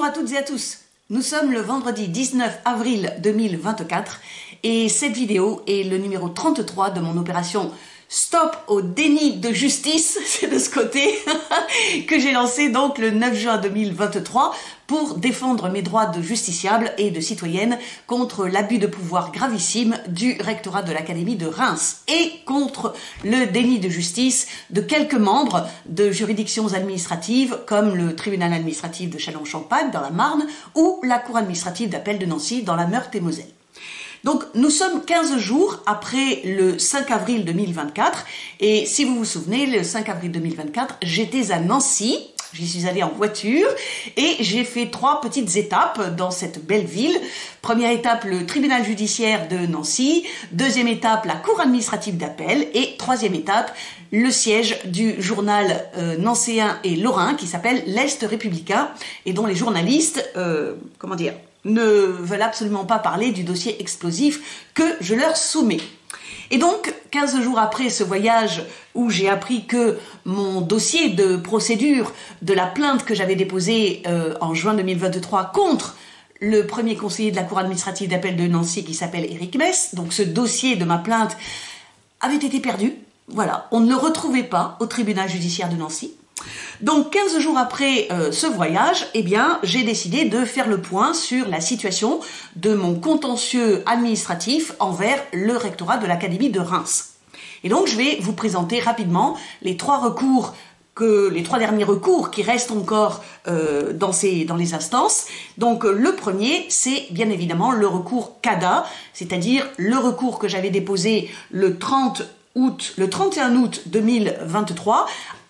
Bonjour à toutes et à tous. Nous sommes le vendredi 19 avril 2024 et cette vidéo est le numéro 33 de mon opération Stop au déni de justice, c'est de ce côté, que j'ai lancé donc le 9 juin 2023 pour défendre mes droits de justiciable et de citoyenne contre l'abus de pouvoir gravissime du rectorat de l'Académie de Reims et contre le déni de justice de quelques membres de juridictions administratives comme le tribunal administratif de Châlons-en-Champagne dans la Marne ou la cour administrative d'appel de Nancy dans la Meurthe-et-Moselle. Donc, nous sommes 15 jours après le 5 avril 2024 et si vous vous souvenez, le 5 avril 2024, j'étais à Nancy, j'y suis allée en voiture et j'ai fait 3 petites étapes dans cette belle ville. Première étape, le tribunal judiciaire de Nancy, deuxième étape, la cour administrative d'appel et troisième étape, le siège du journal nancéen et lorrain qui s'appelle l'Est républicain et dont les journalistes, ne veulent absolument pas parler du dossier explosif que je leur soumets. Et donc, 15 jours après ce voyage où j'ai appris que mon dossier de procédure de la plainte que j'avais déposée en juin 2023 contre le premier conseiller de la cour administrative d'appel de Nancy qui s'appelle Éric Mess, donc ce dossier de ma plainte avait été perdu. Voilà, on ne le retrouvait pas au tribunal judiciaire de Nancy. Donc 15 jours après ce voyage, eh bien, j'ai décidé de faire le point sur la situation de mon contentieux administratif envers le rectorat de l'Académie de Reims. Et donc je vais vous présenter rapidement les 3 derniers recours qui restent encore dans les instances. Donc le premier, c'est bien évidemment le recours CADA, c'est-à-dire le recours que j'avais déposé le 31 août 2023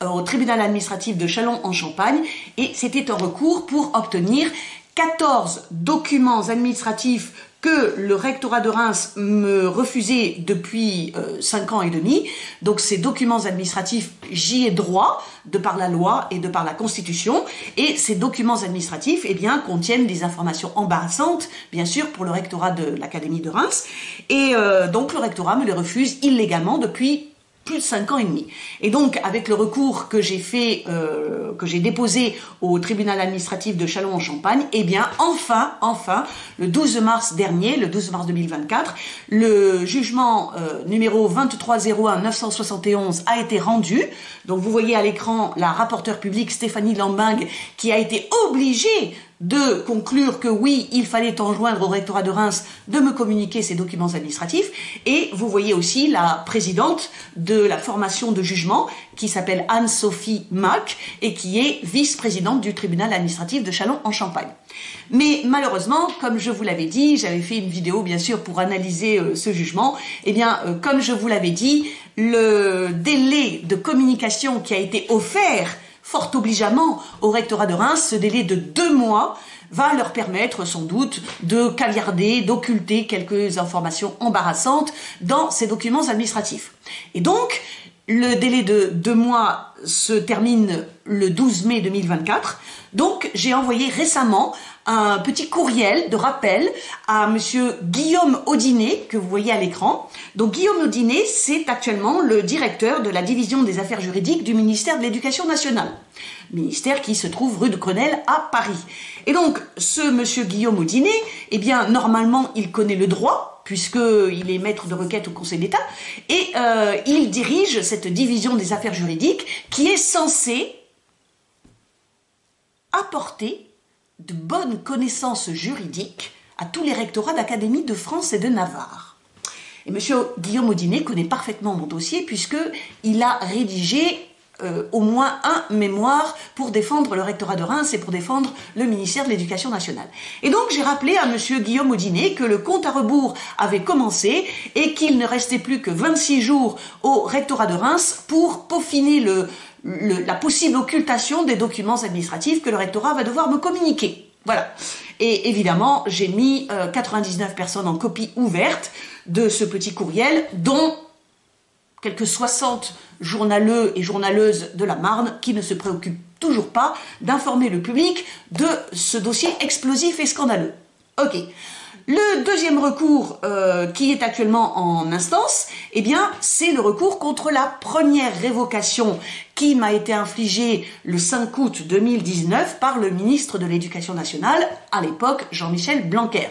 au tribunal administratif de Châlons-en-Champagne et c'était un recours pour obtenir 14 documents administratifs que le rectorat de Reims me refusait depuis 5 ans et demi. Donc ces documents administratifs, j'y ai droit de par la loi et de par la Constitution. Et ces documents administratifs, eh bien, contiennent des informations embarrassantes, bien sûr, pour le rectorat de l'Académie de Reims. Et donc le rectorat me les refuse illégalement depuis plus de 5 ans et demi. Et donc, avec le recours que j'ai fait, que j'ai déposé au tribunal administratif de Châlons-en-Champagne, eh bien, enfin, le 12 mars dernier, le 12 mars 2024, le jugement numéro 2301-971 a été rendu. Donc, vous voyez à l'écran la rapporteure publique Stéphanie Lambing qui a été obligée de conclure que oui, il fallait enjoindre au rectorat de Reims de me communiquer ces documents administratifs. Et vous voyez aussi la présidente de la formation de jugement qui s'appelle Anne-Sophie Mac et qui est vice-présidente du tribunal administratif de Châlons-en-Champagne. Mais malheureusement, comme je vous l'avais dit, j'avais fait une vidéo bien sûr pour analyser ce jugement, eh bien comme je vous l'avais dit, le délai de communication qui a été offert fort obligeamment au rectorat de Reims, ce délai de 2 mois va leur permettre sans doute de caviarder, d'occulter quelques informations embarrassantes dans ces documents administratifs. Et donc, le délai de 2 mois se termine le 12 mai 2024. Donc, j'ai envoyé récemment un petit courriel de rappel à monsieur Guillaume Audinet, que vous voyez à l'écran. Donc, Guillaume Audinet, c'est actuellement le directeur de la division des affaires juridiques du ministère de l'Éducation nationale. Ministère qui se trouve rue de Grenelle à Paris. Et donc, ce monsieur Guillaume Audinet, eh bien, normalement, il connaît le droit, puisqu'il est maître de requête au Conseil d'État, et il dirige cette division des affaires juridiques qui est censée apporter de bonnes connaissances juridiques à tous les rectorats d'Académie de France et de Navarre. Et M. Guillaume Audinet connaît parfaitement mon dossier puisqu'il a rédigé au moins un mémoire pour défendre le rectorat de Reims et pour défendre le ministère de l'Éducation nationale. Et donc j'ai rappelé à M. Guillaume Audinet que le compte à rebours avait commencé et qu'il ne restait plus que 26 jours au rectorat de Reims pour peaufiner la possible occultation des documents administratifs que le rectorat va devoir me communiquer. Voilà. Et évidemment, j'ai mis 99 personnes en copie ouverte de ce petit courriel, dont quelques 60 journaleux et journaleuses de la Marne qui ne se préoccupent toujours pas d'informer le public de ce dossier explosif et scandaleux. Ok. Le deuxième recours qui est actuellement en instance, eh bien, c'est le recours contre la première révocation qui m'a été infligée le 5 août 2019 par le ministre de l'Éducation nationale, à l'époque Jean-Michel Blanquer.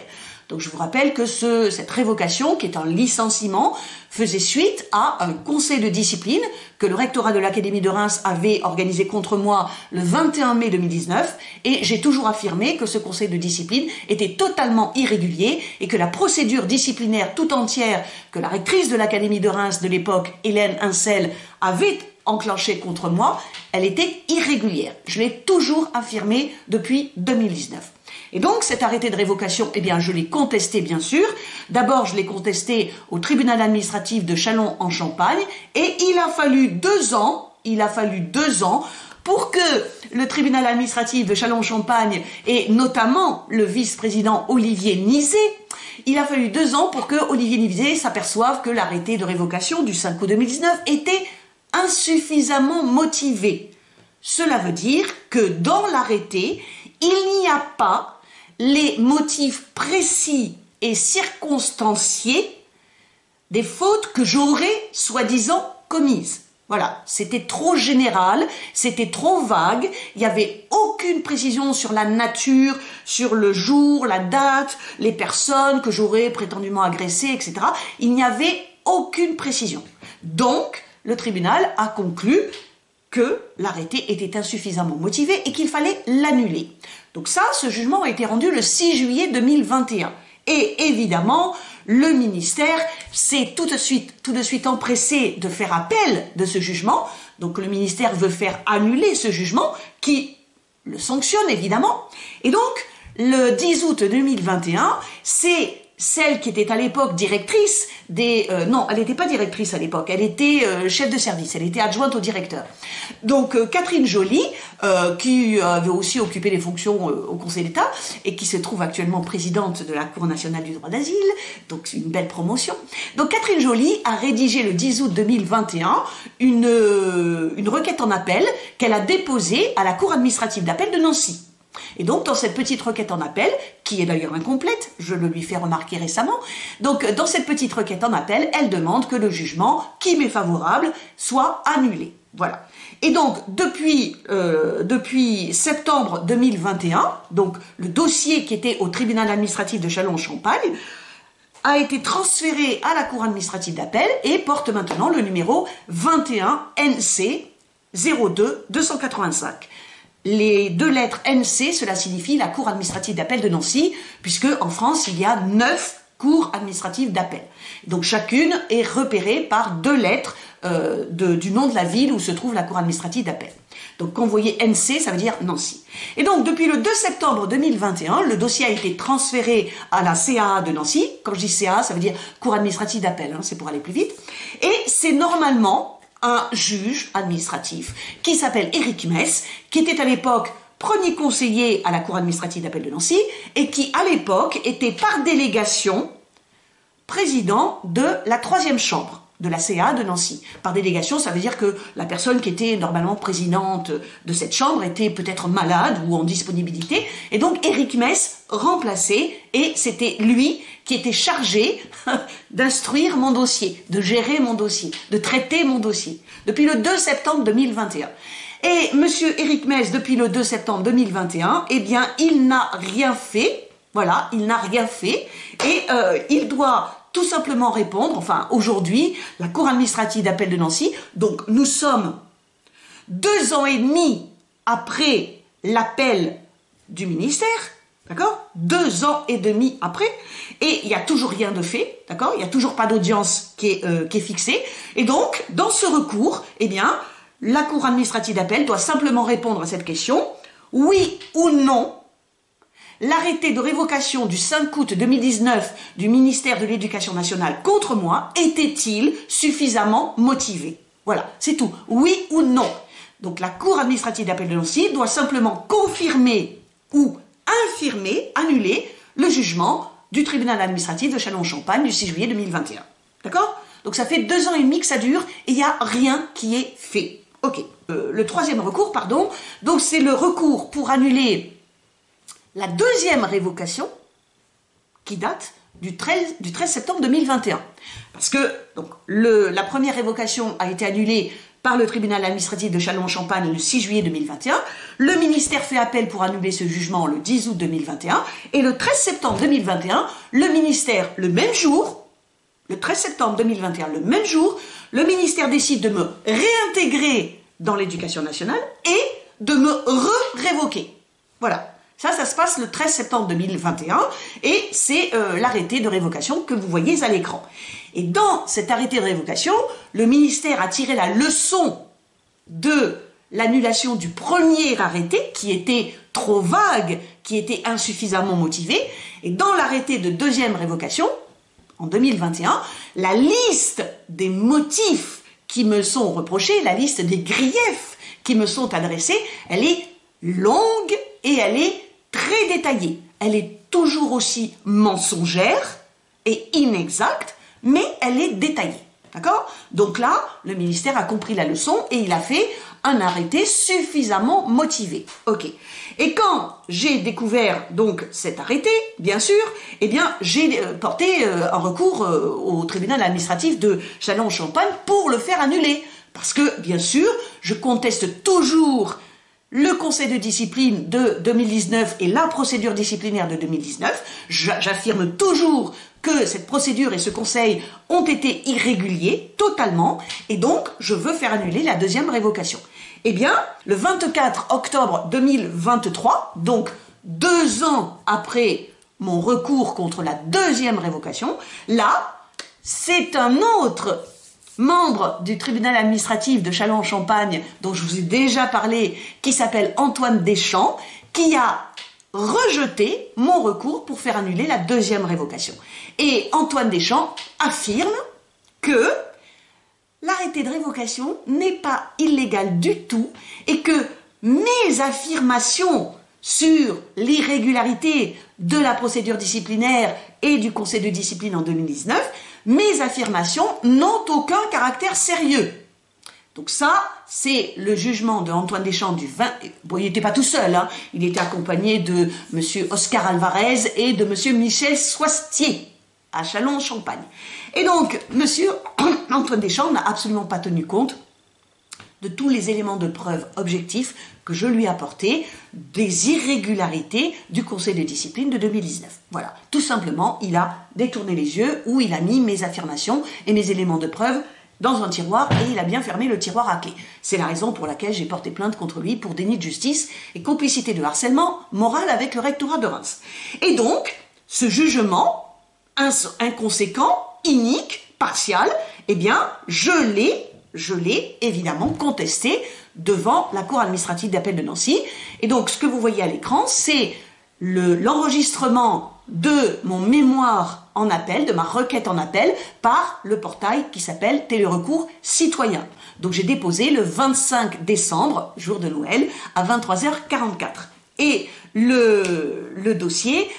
Donc je vous rappelle que cette révocation, qui est un licenciement, faisait suite à un conseil de discipline que le rectorat de l'Académie de Reims avait organisé contre moi le 21 mai 2019, et j'ai toujours affirmé que ce conseil de discipline était totalement irrégulier et que la procédure disciplinaire tout entière que la rectrice de l'Académie de Reims de l'époque, Hélène Incel, avait enclenchée contre moi, elle était irrégulière. Je l'ai toujours affirmé depuis 2019. Et donc, cet arrêté de révocation, eh bien, je l'ai contesté, bien sûr. D'abord, je l'ai contesté au tribunal administratif de Châlons-en-Champagne, et il a fallu 2 ans pour que le tribunal administratif de Châlons-en-Champagne, et notamment le vice-président Olivier Nizet, il a fallu 2 ans pour que Olivier Nizet s'aperçoive que l'arrêté de révocation du 5 août 2019 était insuffisamment motivé. Cela veut dire que dans l'arrêté, il n'y a pas les motifs précis et circonstanciés des fautes que j'aurais soi-disant commises. Voilà, c'était trop général, c'était trop vague, il n'y avait aucune précision sur la nature, sur le jour, la date, les personnes que j'aurais prétendument agressées, etc. Il n'y avait aucune précision. Donc, le tribunal a conclu que l'arrêté était insuffisamment motivé et qu'il fallait l'annuler. Donc ça, ce jugement a été rendu le 6 juillet 2021. Et évidemment, le ministère s'est tout de suite empressé de faire appel de ce jugement. Donc le ministère veut faire annuler ce jugement qui le sanctionne évidemment. Et donc, le 10 août 2021, c'est celle qui était à l'époque directrice des... non, elle n'était pas directrice à l'époque, elle était chef de service, elle était adjointe au directeur. Donc Catherine Joly, qui avait aussi occupé les fonctions au Conseil d'État et qui se trouve actuellement présidente de la Cour nationale du droit d'asile, donc c'est une belle promotion. Donc Catherine Joly a rédigé le 10 août 2021 une requête en appel qu'elle a déposée à la Cour administrative d'appel de Nancy. Et donc, dans cette petite requête en appel, qui est d'ailleurs incomplète, je le lui fais remarquer récemment, donc dans cette petite requête en appel, elle demande que le jugement, qui m'est favorable, soit annulé. Voilà. Et donc, depuis septembre 2021, donc le dossier qui était au tribunal administratif de Châlons-en-Champagne a été transféré à la Cour administrative d'appel et porte maintenant le numéro 21 NC 02 285. Les 2 lettres NC, cela signifie la Cour administrative d'appel de Nancy, puisque en France, il y a 9 cours administratives d'appel. Donc chacune est repérée par 2 lettres du nom de la ville où se trouve la Cour administrative d'appel. Donc quand vous voyez NC, ça veut dire Nancy. Et donc depuis le 2 septembre 2021, le dossier a été transféré à la CAA de Nancy. Quand je dis CAA, ça veut dire Cour administrative d'appel, hein, c'est pour aller plus vite. Et c'est normalement un juge administratif qui s'appelle Éric Mess, qui était à l'époque premier conseiller à la Cour administrative d'appel de Nancy et qui, à l'époque, était par délégation président de la 3e chambre de la CA de Nancy. Par délégation, ça veut dire que la personne qui était normalement présidente de cette chambre était peut-être malade ou en disponibilité, et donc Éric Mess remplaçait, et c'était lui qui était chargé d'instruire mon dossier, de gérer mon dossier, de traiter mon dossier, depuis le 2 septembre 2021. Et monsieur Éric Mess, depuis le 2 septembre 2021, eh bien, il n'a rien fait, voilà, il n'a rien fait, et il doit tout simplement répondre, enfin, aujourd'hui, la Cour administrative d'appel de Nancy, donc nous sommes 2 ans et demi après l'appel du ministère, d'accord, 2 ans et demi après, et il n'y a toujours rien de fait, d'accord, il n'y a toujours pas d'audience qui est fixée, et donc, dans ce recours, eh bien, la Cour administrative d'appel doit simplement répondre à cette question, oui ou non, l'arrêté de révocation du 5 août 2019 du ministère de l'Éducation nationale contre moi était-il suffisamment motivé? Voilà, c'est tout. Oui ou non? Donc la Cour administrative d'appel de Nancy doit simplement confirmer ou infirmer, annuler le jugement du tribunal administratif de Châlons-en-Champagne du 6 juillet 2021. D'accord? Donc ça fait 2 ans et demi que ça dure et il n'y a rien qui est fait. Ok. Le 3e recours, pardon, donc c'est le recours pour annuler la 2e révocation qui date du 13 septembre 2021. Parce que donc, la première révocation a été annulée par le tribunal administratif de Châlons-en-Champagne le 6 juillet 2021. Le ministère fait appel pour annuler ce jugement le 10 août 2021. Et le 13 septembre 2021, le ministère, le même jour, le 13 septembre 2021, le même jour, le ministère décide de me réintégrer dans l'éducation nationale et de me révoquer. Voilà. Ça se passe le 13 septembre 2021 et c'est l'arrêté de révocation que vous voyez à l'écran. Et dans cet arrêté de révocation, le ministère a tiré la leçon de l'annulation du premier arrêté qui était trop vague, qui était insuffisamment motivé. Et dans l'arrêté de deuxième révocation, en 2021, la liste des motifs qui me sont reprochés, la liste des griefs qui me sont adressés, elle est longue et elle est très détaillée. Elle est toujours aussi mensongère et inexacte, mais elle est détaillée. D'accord? Donc là, le ministère a compris la leçon et il a fait un arrêté suffisamment motivé. Ok. Et quand j'ai découvert donc cet arrêté, bien sûr, eh bien j'ai porté un recours au tribunal administratif de Châlons-en-Champagne pour le faire annuler. Parce que, bien sûr, je conteste toujours le conseil de discipline de 2019 et la procédure disciplinaire de 2019. J'affirme toujours que cette procédure et ce conseil ont été irréguliers, totalement, et donc je veux faire annuler la deuxième révocation. Eh bien, le 24 octobre 2023, donc 2 ans après mon recours contre la deuxième révocation, là, c'est un autre membre du tribunal administratif de Châlons-en-Champagne, dont je vous ai déjà parlé, qui s'appelle Antoine Deschamps, qui a rejeté mon recours pour faire annuler la deuxième révocation. Et Antoine Deschamps affirme que l'arrêté de révocation n'est pas illégal du tout et que mes affirmations sur l'irrégularité de la procédure disciplinaire et du conseil de discipline en 2019, mes affirmations n'ont aucun caractère sérieux. Donc ça, c'est le jugement de Antoine Deschamps du 20... Bon, il n'était pas tout seul, hein. Il était accompagné de M. Oscar Alvarez et de M. Michel Soistier à Châlons-en-Champagne. Et donc, M. Antoine Deschamps n'a absolument pas tenu compte de tous les éléments de preuve objectifs que je lui ai apportés, des irrégularités du conseil de discipline de 2019. Voilà, tout simplement, il a détourné les yeux ou il a mis mes affirmations et mes éléments de preuve dans un tiroir et il a bien fermé le tiroir à clé. C'est la raison pour laquelle j'ai porté plainte contre lui pour déni de justice et complicité de harcèlement moral avec le rectorat de Reims. Et donc, ce jugement inconséquent, inique, partial, eh bien, je l'ai évidemment contesté devant la Cour administrative d'appel de Nancy. Et donc, ce que vous voyez à l'écran, c'est l'enregistrement de mon mémoire en appel, de ma requête en appel, par le portail qui s'appelle Télérecours Citoyen. Donc, j'ai déposé le 25 décembre, jour de Noël, à 23h44. Et le dossier,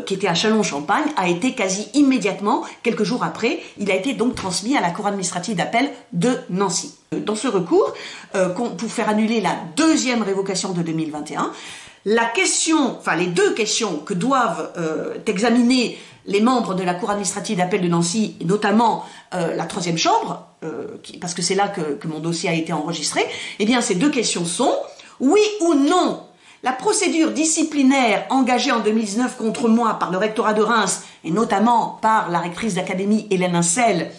qui était à Châlons-en-Champagne, a été quasi immédiatement, quelques jours après, il a été donc transmis à la Cour administrative d'appel de Nancy. Dans ce recours, pour faire annuler la deuxième révocation de 2021, les deux questions que doivent examiner les membres de la Cour administrative d'appel de Nancy, et notamment la troisième chambre, parce que c'est là que mon dossier a été enregistré, eh bien ces deux questions sont, oui ou non, la procédure disciplinaire engagée en 2019 contre moi par le rectorat de Reims, et notamment par la rectrice d'académie Hélène Incel,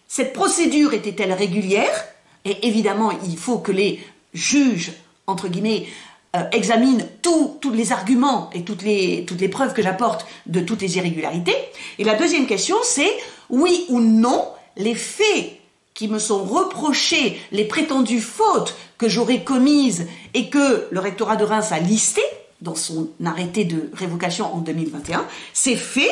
cette procédure était-elle régulière? Et évidemment, il faut que les juges, entre guillemets, examinent tous les arguments et toutes les preuves que j'apporte de toutes les irrégularités. Et la deuxième question, c'est oui ou non, les faits qui me sont reprochés, les prétendues fautes que j'aurais commises et que le rectorat de Reims a listé dans son arrêté de révocation en 2021, ces faits,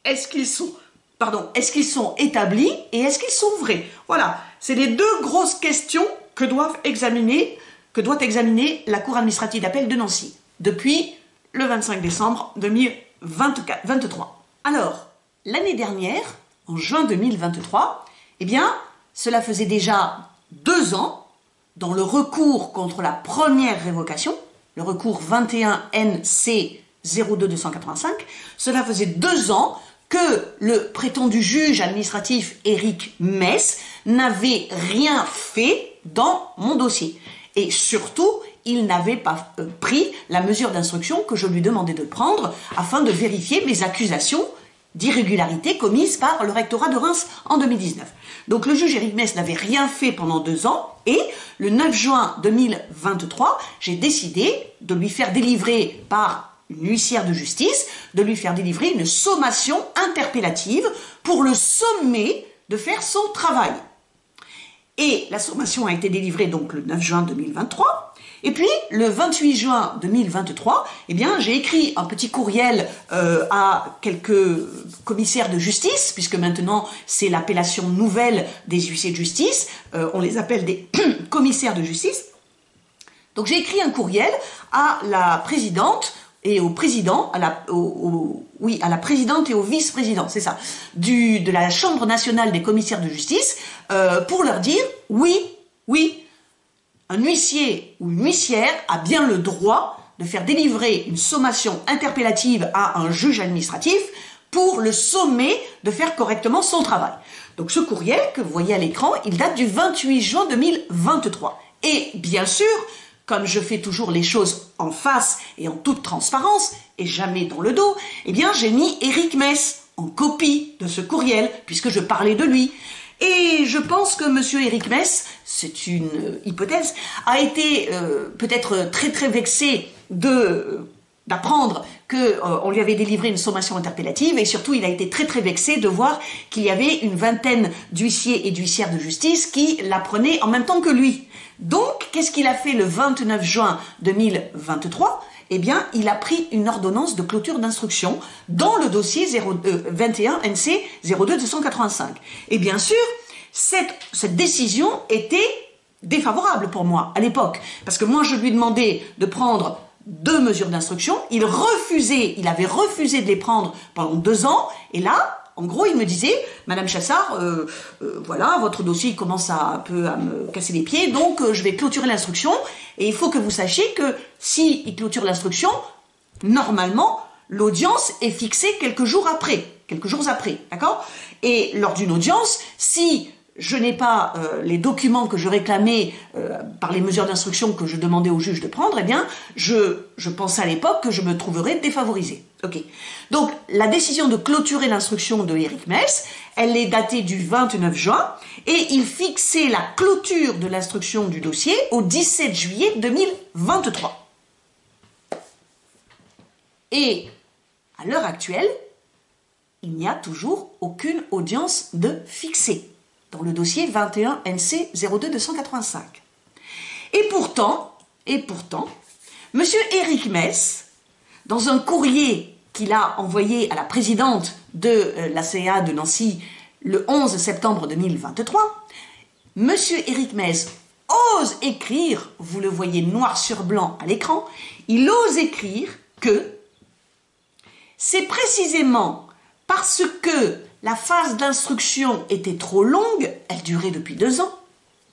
est-ce qu'ils sont établis et est-ce qu'ils sont vrais? Voilà, c'est les deux grosses questions que doit examiner la Cour administrative d'appel de Nancy depuis le 25 décembre 2023. Alors, l'année dernière, en juin 2023, eh bien, cela faisait déjà 2 ans, dans le recours contre la première révocation, le recours 21 NC 02-285. Cela faisait 2 ans que le prétendu juge administratif Éric Mess n'avait rien fait dans mon dossier. Et surtout, il n'avait pas pris la mesure d'instruction que je lui demandais de prendre afin de vérifier mes accusations d'irrégularité commises par le rectorat de Reims en 2019. Donc le juge Éric Mess n'avait rien fait pendant 2 ans et le 9 juin 2023, j'ai décidé de lui faire délivrer par une huissière de justice, de lui faire délivrer une sommation interpellative pour le sommer de faire son travail. Et la sommation a été délivrée donc le 9 juin 2023. Et puis, le 28 juin 2023, eh bien, j'ai écrit un petit courriel à quelques commissaires de justice, puisque maintenant, c'est l'appellation nouvelle des huissiers de justice. On les appelle des commissaires de justice. Donc, j'ai écrit un courriel à la présidente et au président, à la présidente et au vice-président, c'est ça, de la Chambre nationale des commissaires de justice, pour leur dire, oui, un huissier ou une huissière a bien le droit de faire délivrer une sommation interpellative à un juge administratif pour le sommer de faire correctement son travail. Donc ce courriel que vous voyez à l'écran, il date du 28 juin 2023. Et bien sûr, comme je fais toujours les choses en face et en toute transparence, et jamais dans le dos, eh bien j'ai mis Éric Mess en copie de ce courriel, puisque je parlais de lui. Et je pense que monsieur Éric Mess, c'est une hypothèse, a été peut-être très vexé d'apprendre qu'on lui avait délivré une sommation interpellative, et surtout il a été très vexé de voir qu'il y avait une vingtaine d'huissiers et d'huissières de justice qui l'apprenaient en même temps que lui. Donc, qu'est-ce qu'il a fait le 29 juin 2023 ? Eh bien, il a pris une ordonnance de clôture d'instruction dans le dossier 21 NC 02-285. Et bien sûr, cette décision était défavorable pour moi à l'époque, parce que moi je lui demandais de prendre 2 mesures d'instruction, il avait refusé de les prendre pendant 2 ans, et là, en gros, il me disait, Madame Chassard, voilà, votre dossier commence un peu à me casser les pieds, donc je vais clôturer l'instruction, et il faut que vous sachiez que si il clôture l'instruction, normalement, l'audience est fixée quelques jours après, d'accord? Et lors d'une audience, si je n'ai pas les documents que je réclamais par les mesures d'instruction que je demandais au juge de prendre, eh bien, je pensais à l'époque que je me trouverais défavorisée. Ok. Donc, la décision de clôturer l'instruction de Éric Mess, elle est datée du 29 juin et il fixait la clôture de l'instruction du dossier au 17 juillet 2023. Et à l'heure actuelle, il n'y a toujours aucune audience de fixée dans le dossier 21 NC 02-285. Et pourtant, monsieur Éric Mess, dans un courrier qu'il a envoyé à la présidente de la CA de Nancy le 11 septembre 2023, monsieur Éric Mess ose écrire, vous le voyez noir sur blanc à l'écran, il ose écrire que c'est précisément parce que la phase d'instruction était trop longue, elle durait depuis 2 ans,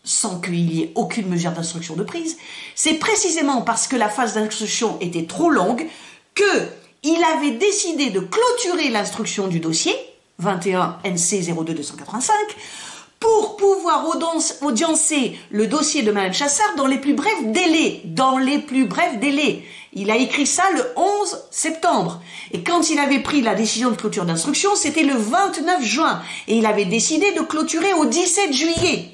sans qu'il y ait aucune mesure d'instruction de prise. C'est précisément parce que la phase d'instruction était trop longue qu'il avait décidé de clôturer l'instruction du dossier, 21 NC 02-285, pour pouvoir audiencer le dossier de Madame Chassard dans les plus brefs délais. Il a écrit ça le 11 septembre. Et quand il avait pris la décision de clôture d'instruction, c'était le 29 juin. Et il avait décidé de clôturer au 17 juillet.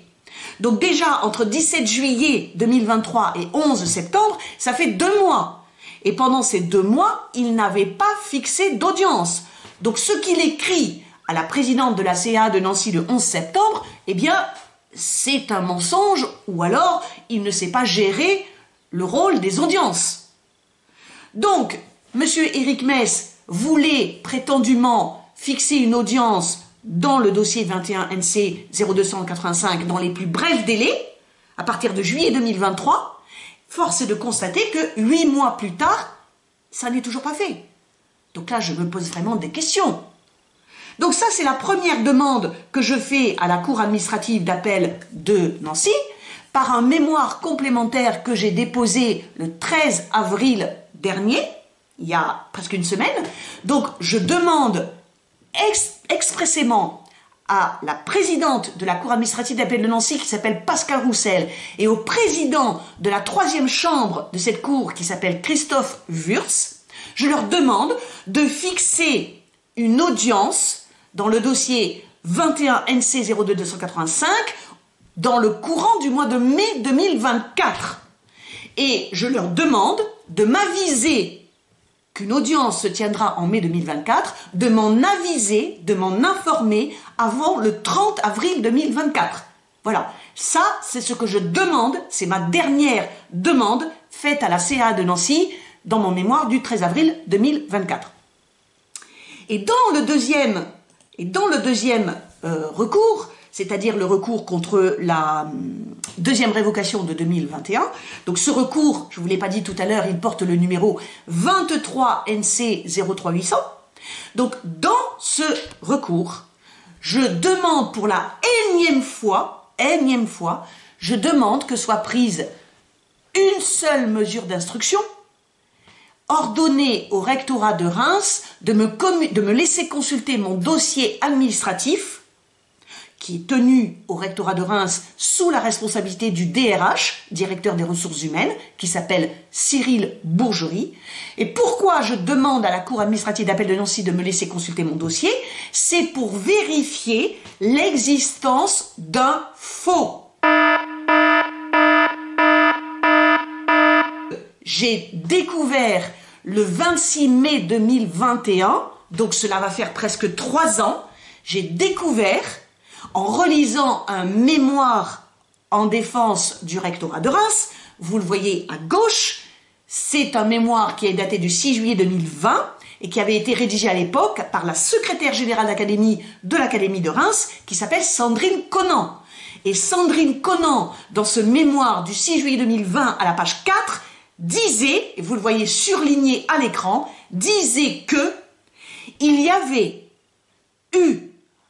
Donc déjà, entre 17 juillet 2023 et 11 septembre, ça fait 2 mois. Et pendant ces 2 mois, il n'avait pas fixé d'audience. Donc ce qu'il écrit à la présidente de la CA de Nancy le 11 septembre, eh bien, c'est un mensonge, ou alors il ne sait pas gérer le rôle des audiences. Donc, monsieur Éric Mess voulait prétendument fixer une audience dans le dossier 21 NC 0285 dans les plus brefs délais, à partir de juillet 2023. Force est de constater que 8 mois plus tard, ça n'est toujours pas fait. Donc là, je me pose vraiment des questions. Donc ça, c'est la première demande que je fais à la Cour administrative d'appel de Nancy, par un mémoire complémentaire que j'ai déposé le 13 avril dernier, il y a presque une semaine. Donc, je demande expressément à la présidente de la Cour administrative d'appel de Nancy, qui s'appelle Pascal Roussel, et au président de la 3e chambre de cette Cour, qui s'appelle Christophe Wurz, je leur demande de fixer une audience dans le dossier 21 NC 02285 dans le courant du mois de mai 2024. Et je leur demande de m'aviser qu'une audience se tiendra en mai 2024, de m'en aviser, de m'en informer avant le 30 avril 2024. Voilà, ça c'est ce que je demande, c'est ma dernière demande faite à la CA de Nancy dans mon mémoire du 13 avril 2024. Et dans le deuxième recours, c'est-à-dire le recours contre la deuxième révocation de 2021. Donc ce recours, je ne vous l'ai pas dit tout à l'heure, il porte le numéro 23 NC 03800. Donc dans ce recours, je demande pour la énième fois, je demande que soit prise une seule mesure d'instruction, ordonnée au rectorat de Reims de me laisser consulter mon dossier administratif, qui est tenu au rectorat de Reims sous la responsabilité du DRH, directeur des ressources humaines, qui s'appelle Cyril Bourgerie. Et pourquoi je demande à la Cour administrative d'appel de Nancy de me laisser consulter mon dossier? C'est pour vérifier l'existence d'un faux. J'ai découvert le 26 mai 2021, donc cela va faire presque 3 ans, j'ai découvert, en relisant un mémoire en défense du rectorat de Reims, vous le voyez à gauche, c'est un mémoire qui est daté du 6 juillet 2020 et qui avait été rédigé à l'époque par la secrétaire générale d'académie de l'Académie de Reims, qui s'appelle Sandrine Conant. Et Sandrine Conant, dans ce mémoire du 6 juillet 2020 à la page 4, disait, et vous le voyez surligné à l'écran, disait que il y avait eu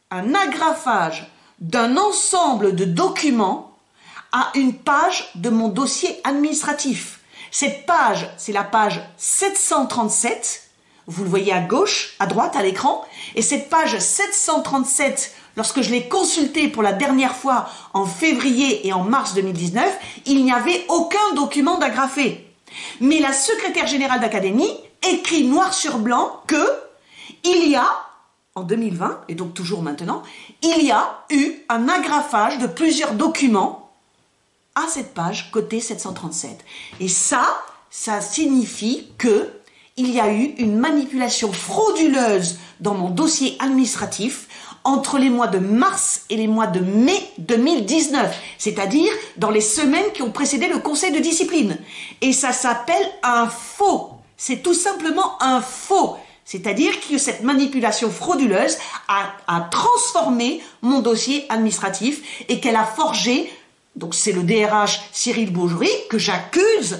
un agrafage d'un ensemble de documents à une page de mon dossier administratif. Cette page, c'est la page 737, vous le voyez à gauche, à droite à l'écran, et cette page 737, lorsque je l'ai consultée pour la dernière fois en février et en mars 2019, il n'y avait aucun document d'agrafé. Mais la secrétaire générale d'académie écrit noir sur blanc que il y a, en 2020, et donc toujours maintenant, il y a eu un agrafage de plusieurs documents à cette page côté 737. Et ça signifie que il y a eu une manipulation frauduleuse dans mon dossier administratif entre les mois de mars et les mois de mai 2019, c'est-à-dire dans les semaines qui ont précédé le conseil de discipline. Et ça s'appelle un faux. C'est tout simplement un faux. C'est-à-dire que cette manipulation frauduleuse a transformé mon dossier administratif et qu'elle a forgé, donc c'est le DRH Cyril Bourgerie que j'accuse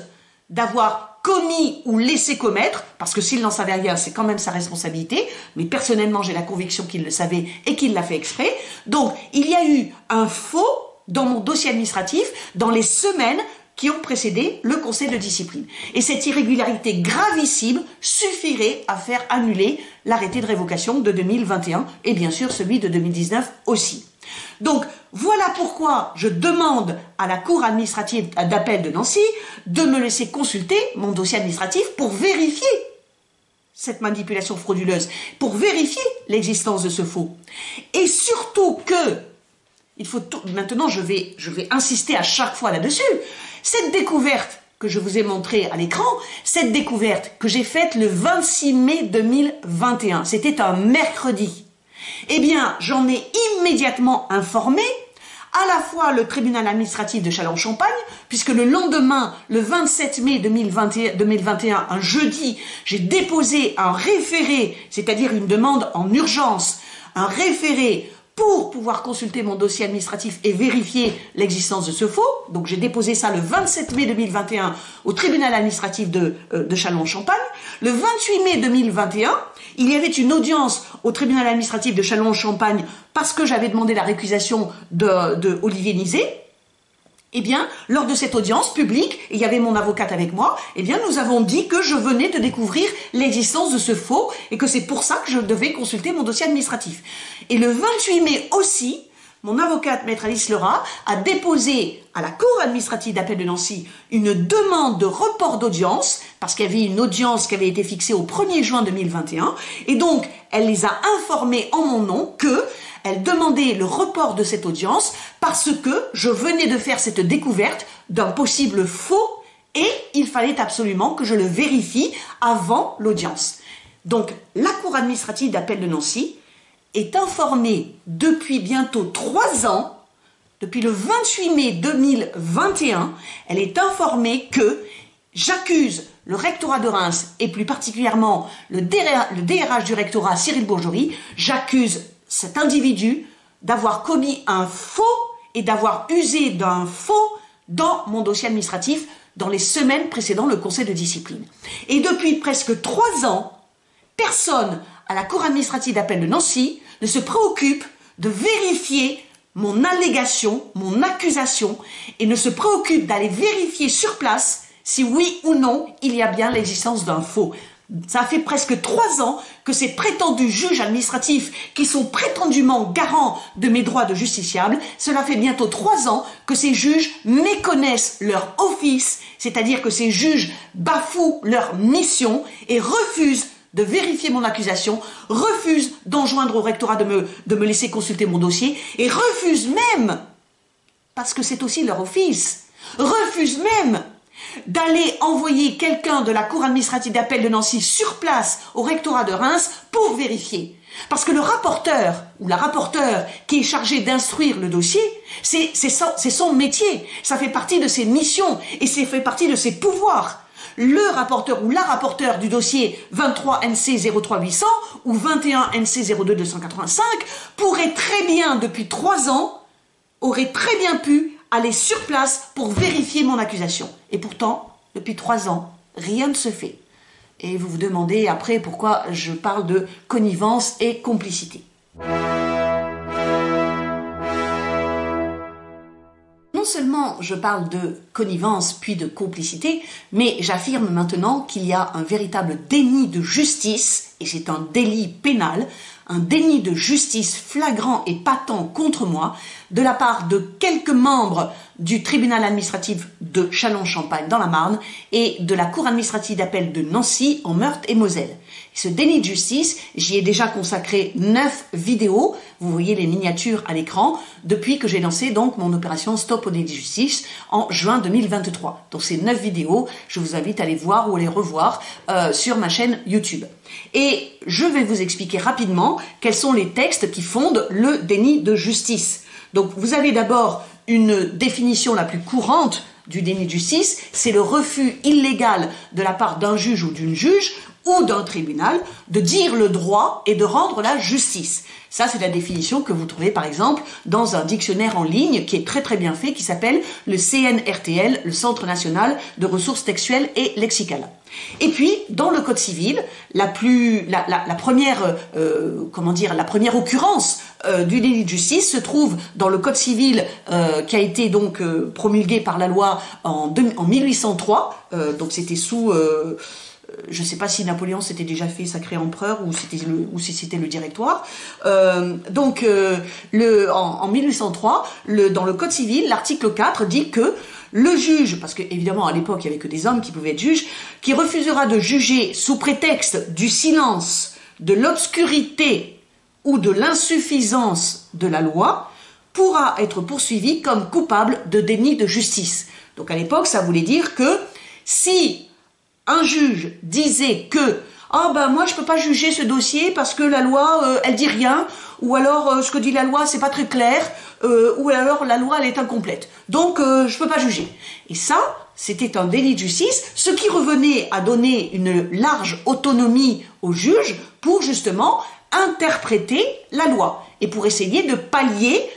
d'avoir commis ou laissé commettre, parce que s'il n'en savait rien, c'est quand même sa responsabilité, mais personnellement j'ai la conviction qu'il le savait et qu'il l'a fait exprès. Donc il y a eu un faux dans mon dossier administratif dans les semaines qui ont précédé le conseil de discipline. Et cette irrégularité gravissime suffirait à faire annuler l'arrêté de révocation de 2021 et bien sûr celui de 2019 aussi. Donc voilà pourquoi je demande à la Cour administrative d'appel de Nancy de me laisser consulter mon dossier administratif pour vérifier cette manipulation frauduleuse, pour vérifier l'existence de ce faux. Et surtout que, maintenant je vais insister à chaque fois là-dessus, cette découverte que je vous ai montrée à l'écran, cette découverte que j'ai faite le 26 mai 2021, c'était un mercredi. Eh bien, j'en ai immédiatement informé à la fois le tribunal administratif de Châlons-Champagne, puisque le lendemain, le 27 mai 2021, un jeudi, j'ai déposé un référé, c'est-à-dire une demande en urgence, un référé pour pouvoir consulter mon dossier administratif et vérifier l'existence de ce faux. Donc j'ai déposé ça le 27 mai 2021 au tribunal administratif de Châlons-Champagne. Le 28 mai 2021, il y avait une audience au tribunal administratif de Châlons-Champagne parce que j'avais demandé la récusation de Olivier Nizet. Eh bien, lors de cette audience publique, et il y avait mon avocate avec moi, eh bien, nous avons dit que je venais de découvrir l'existence de ce faux et que c'est pour ça que je devais consulter mon dossier administratif. Et le 28 mai aussi, mon avocate, maître Alice Lerat, a déposé à la Cour administrative d'appel de Nancy une demande de report d'audience, parce qu'il y avait une audience qui avait été fixée au 1er juin 2021, et donc elle les a informés en mon nom qu'elle demandait le report de cette audience parce que je venais de faire cette découverte d'un possible faux et il fallait absolument que je le vérifie avant l'audience. Donc la Cour administrative d'appel de Nancy est informée depuis bientôt 3 ans, depuis le 28 mai 2021, elle est informée que j'accuse le rectorat de Reims et plus particulièrement le DRH du rectorat, Cyril Bourgeois, j'accuse cet individu d'avoir commis un faux et d'avoir usé d'un faux dans mon dossier administratif dans les semaines précédant le conseil de discipline. Et depuis presque 3 ans, personne à la Cour administrative d'appel de Nancy ne se préoccupe de vérifier mon allégation, mon accusation, et ne se préoccupe d'aller vérifier sur place si oui ou non il y a bien l'existence d'un faux. Ça fait presque 3 ans que ces prétendus juges administratifs qui sont prétendument garants de mes droits de justiciable, cela fait bientôt 3 ans que ces juges méconnaissent leur office, c'est-à-dire que ces juges bafouent leur mission et refusent de vérifier mon accusation, refusent d'enjoindre au rectorat de me laisser consulter mon dossier et refusent même, parce que c'est aussi leur office, refusent même d'aller envoyer quelqu'un de la Cour administrative d'appel de Nancy sur place au rectorat de Reims pour vérifier. Parce que le rapporteur ou la rapporteure qui est chargé d'instruire le dossier, c'est son métier, ça fait partie de ses missions et ça fait partie de ses pouvoirs. Le rapporteur ou la rapporteure du dossier 23 NC 03800 ou 21 NC 02 285 pourrait très bien, depuis 3 ans, aurait très bien pu aller sur place pour vérifier mon accusation. Et pourtant, depuis 3 ans, rien ne se fait. Et vous vous demandez après pourquoi je parle de connivence et complicité. Non seulement je parle de connivence puis de complicité, mais j'affirme maintenant qu'il y a un véritable déni de justice, et c'est un délit pénal, un déni de justice flagrant et patent contre moi de la part de quelques membres du tribunal administratif de Châlons-Champagne dans la Marne et de la cour administrative d'appel de Nancy en Meurthe et Moselle. Ce déni de justice, j'y ai déjà consacré 9 vidéos, vous voyez les miniatures à l'écran, depuis que j'ai lancé donc mon opération Stop au déni de justice en juin 2023. Donc ces 9 vidéos, je vous invite à les voir ou à les revoir sur ma chaîne YouTube. Et je vais vous expliquer rapidement quels sont les textes qui fondent le déni de justice. Donc vous avez d'abord une définition la plus courante du déni de justice, c'est le refus illégal de la part d'un juge ou d'une juge ou d'un tribunal de dire le droit et de rendre la justice. Ça, c'est la définition que vous trouvez par exemple dans un dictionnaire en ligne qui est très très bien fait, qui s'appelle le CNRTL, le Centre National de Ressources Textuelles et Lexicales. Et puis, dans le Code civil, la première occurrence du délit de justice se trouve dans le Code civil qui a été donc promulgué par la loi en 1803, donc c'était sous... je ne sais pas si Napoléon s'était déjà fait sacré empereur ou si c'était le Directoire. En 1803, dans le Code civil, l'article 4 dit que le juge, parce qu'évidemment à l'époque il n'y avait que des hommes qui pouvaient être juges, qui refusera de juger sous prétexte du silence, de l'obscurité ou de l'insuffisance de la loi, pourra être poursuivi comme coupable de déni de justice. Donc à l'époque ça voulait dire que si un juge disait que moi je peux pas juger ce dossier parce que la loi elle dit rien, ou alors ce que dit la loi c'est pas très clair, ou alors la loi elle est incomplète, donc je peux pas juger. Et ça c'était un délit de justice, ce qui revenait à donner une large autonomie au juge pour justement interpréter la loi et pour essayer de pallier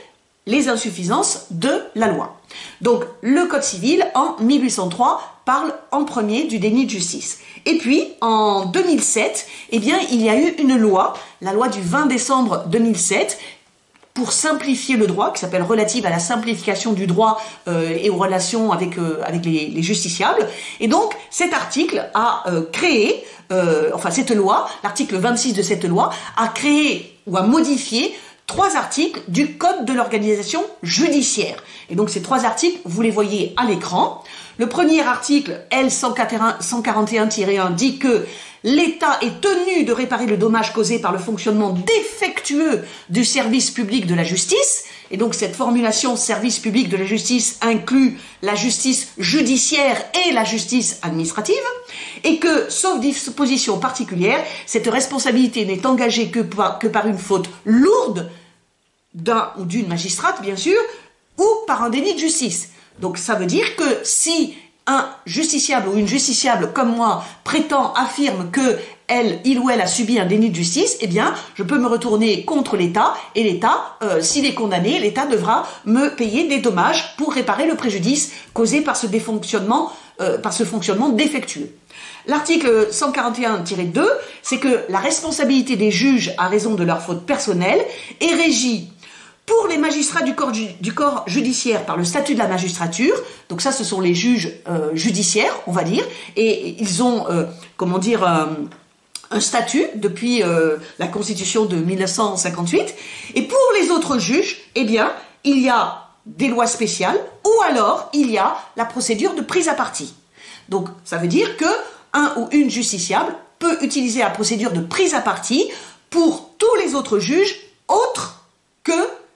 les insuffisances de la loi. Donc le Code civil en 1803 parle en premier du déni de justice. Et puis en 2007, eh bien, il y a eu une loi, la loi du 20 décembre 2007, pour simplifier le droit, qui s'appelle relative à la simplification du droit et aux relations avec les justiciables. Et donc, cet article a créé, enfin cette loi, l'article 26 de cette loi, a créé ou a modifié 3 articles du Code de l'organisation judiciaire. Et donc ces 3 articles, vous les voyez à l'écran. Le premier article, L141-1, dit que l'État est tenu de réparer le dommage causé par le fonctionnement défectueux du service public de la justice. Et donc cette formulation service public de la justice inclut la justice judiciaire et la justice administrative. Et que, sauf disposition particulière, cette responsabilité n'est engagée que par une faute lourde d'un ou d'une magistrate, bien sûr, ou par un déni de justice. Donc ça veut dire que si un justiciable ou une justiciable comme moi affirme que il ou elle a subi un déni de justice, eh bien, je peux me retourner contre l'État et l'État, s'il est condamné, l'État devra me payer des dommages pour réparer le préjudice causé par ce fonctionnement défectueux. L'article 141-2, c'est que la responsabilité des juges à raison de leur faute personnelle est régie pour les magistrats du corps judiciaire par le statut de la magistrature. Donc ça, ce sont les juges judiciaires, on va dire, et ils ont, un statut depuis la Constitution de 1958. Et pour les autres juges, eh bien, il y a des lois spéciales ou alors il y a la procédure de prise à partie. Donc ça veut dire que un ou une justiciable peut utiliser la procédure de prise à partie pour tous les autres juges autres que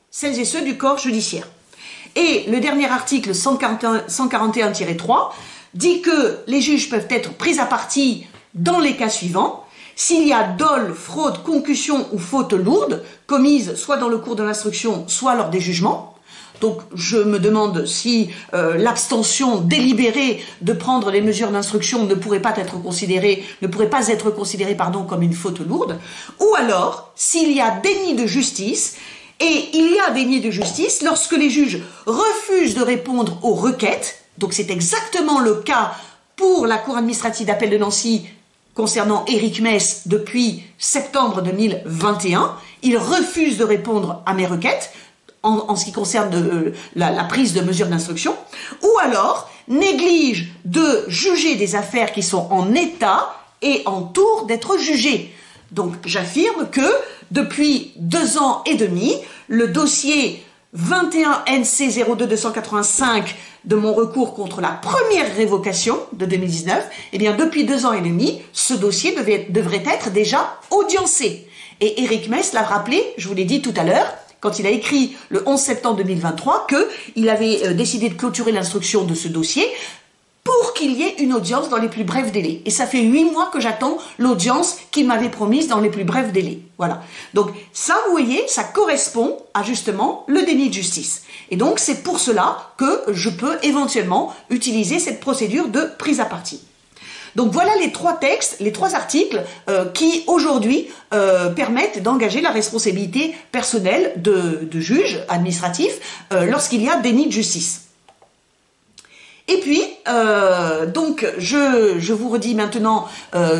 celles et ceux du corps judiciaire. Et le dernier article 141-3 dit que les juges peuvent être pris à partie dans les cas suivants: s'il y a dol, fraude, concussion ou faute lourde commise soit dans le cours de l'instruction, soit lors des jugements. Donc je me demande si l'abstention délibérée de prendre les mesures d'instruction ne pourrait pas être considérée comme une faute lourde. Ou alors s'il y a déni de justice. Et il y a déni de justice lorsque les juges refusent de répondre aux requêtes. Donc c'est exactement le cas pour la Cour administrative d'appel de Nancy concernant Éric Mess depuis septembre 2021. Il refuse de répondre à mes requêtes en ce qui concerne la prise de mesures d'instruction. Ou alors néglige de juger des affaires qui sont en état et en cours d'être jugées. Donc j'affirme que depuis 2 ans et demi, le dossier 21 NC 02 285 de mon recours contre la première révocation de 2019, eh bien depuis 2 ans et demi, ce dossier devrait être déjà audiencé. Et Éric Mess l'a rappelé, je vous l'ai dit tout à l'heure, quand il a écrit le 11 septembre 2023 qu'il avait décidé de clôturer l'instruction de ce dossier pour qu'il y ait une audience dans les plus brefs délais. Et ça fait 8 mois que j'attends l'audience qu'il m'avait promise dans les plus brefs délais. Voilà. Donc ça, vous voyez, ça correspond à justement le déni de justice. Et donc c'est pour cela que je peux éventuellement utiliser cette procédure de prise à partie. Donc voilà les 3 textes, les 3 articles qui aujourd'hui permettent d'engager la responsabilité personnelle de juge administratif lorsqu'il y a déni de justice. Et puis, donc, je vous redis maintenant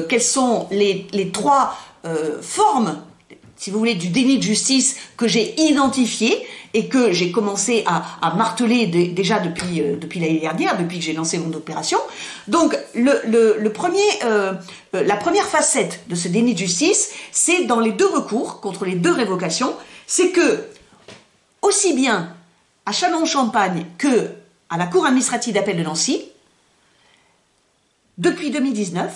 quelles sont les 3 formes, si vous voulez, du déni de justice que j'ai identifié et que j'ai commencé à marteler déjà depuis l'année dernière, depuis que j'ai lancé mon opération. Donc, la première facette de ce déni de justice, c'est dans les 2 recours contre les 2 révocations, c'est que, aussi bien à Châlons-en-Champagne que à la Cour administrative d'appel de Nancy, depuis 2019,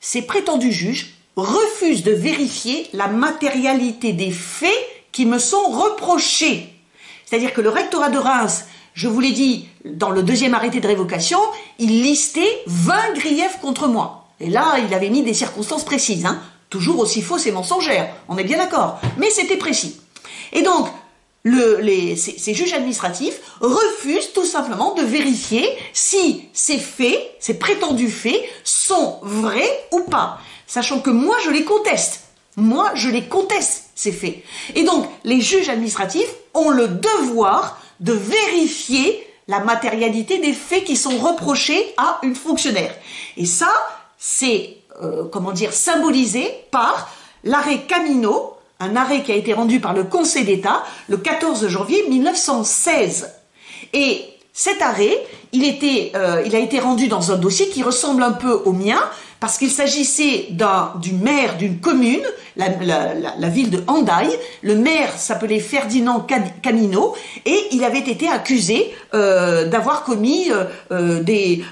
ces prétendus juges refusent de vérifier la matérialité des faits qui me sont reprochés. C'est-à-dire que le rectorat de Reims, je vous l'ai dit, dans le 2e arrêté de révocation, il listait 20 griefs contre moi. Et là, il avait mis des circonstances précises, hein, toujours aussi fausses et mensongères, on est bien d'accord, mais c'était précis. Et donc, ces juges administratifs refusent tout simplement de vérifier si ces faits, ces prétendus faits, sont vrais ou pas. Sachant que moi, je les conteste. Moi, je les conteste, ces faits. Et donc, les juges administratifs ont le devoir de vérifier la matérialité des faits qui sont reprochés à une fonctionnaire. Et ça, c'est, symbolisé par l'arrêt Camino, un arrêt qui a été rendu par le Conseil d'État le 14 janvier 1916. Et cet arrêt, il a été rendu dans un dossier qui ressemble un peu au mien, parce qu'il s'agissait du maire d'une commune, la ville de Hendaye. Le maire s'appelait Ferdinand Canino, et il avait été accusé d'avoir commis des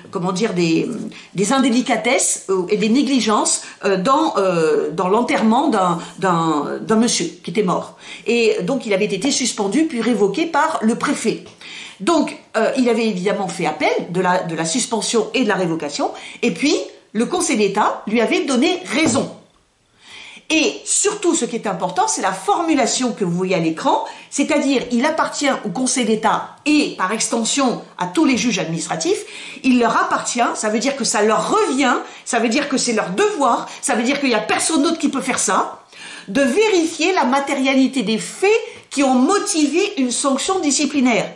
indélicatesses et des négligences dans l'enterrement d'un monsieur qui était mort. Et donc il avait été suspendu puis révoqué par le préfet. Donc il avait évidemment fait appel de la suspension et de la révocation, et puis le Conseil d'État lui avait donné raison. Et surtout, ce qui est important, c'est la formulation que vous voyez à l'écran, c'est-à-dire il appartient au Conseil d'État et par extension à tous les juges administratifs, il leur appartient, ça veut dire que ça leur revient, ça veut dire que c'est leur devoir, ça veut dire qu'il n'y a personne d'autre qui peut faire ça, de vérifier la matérialité des faits qui ont motivé une sanction disciplinaire.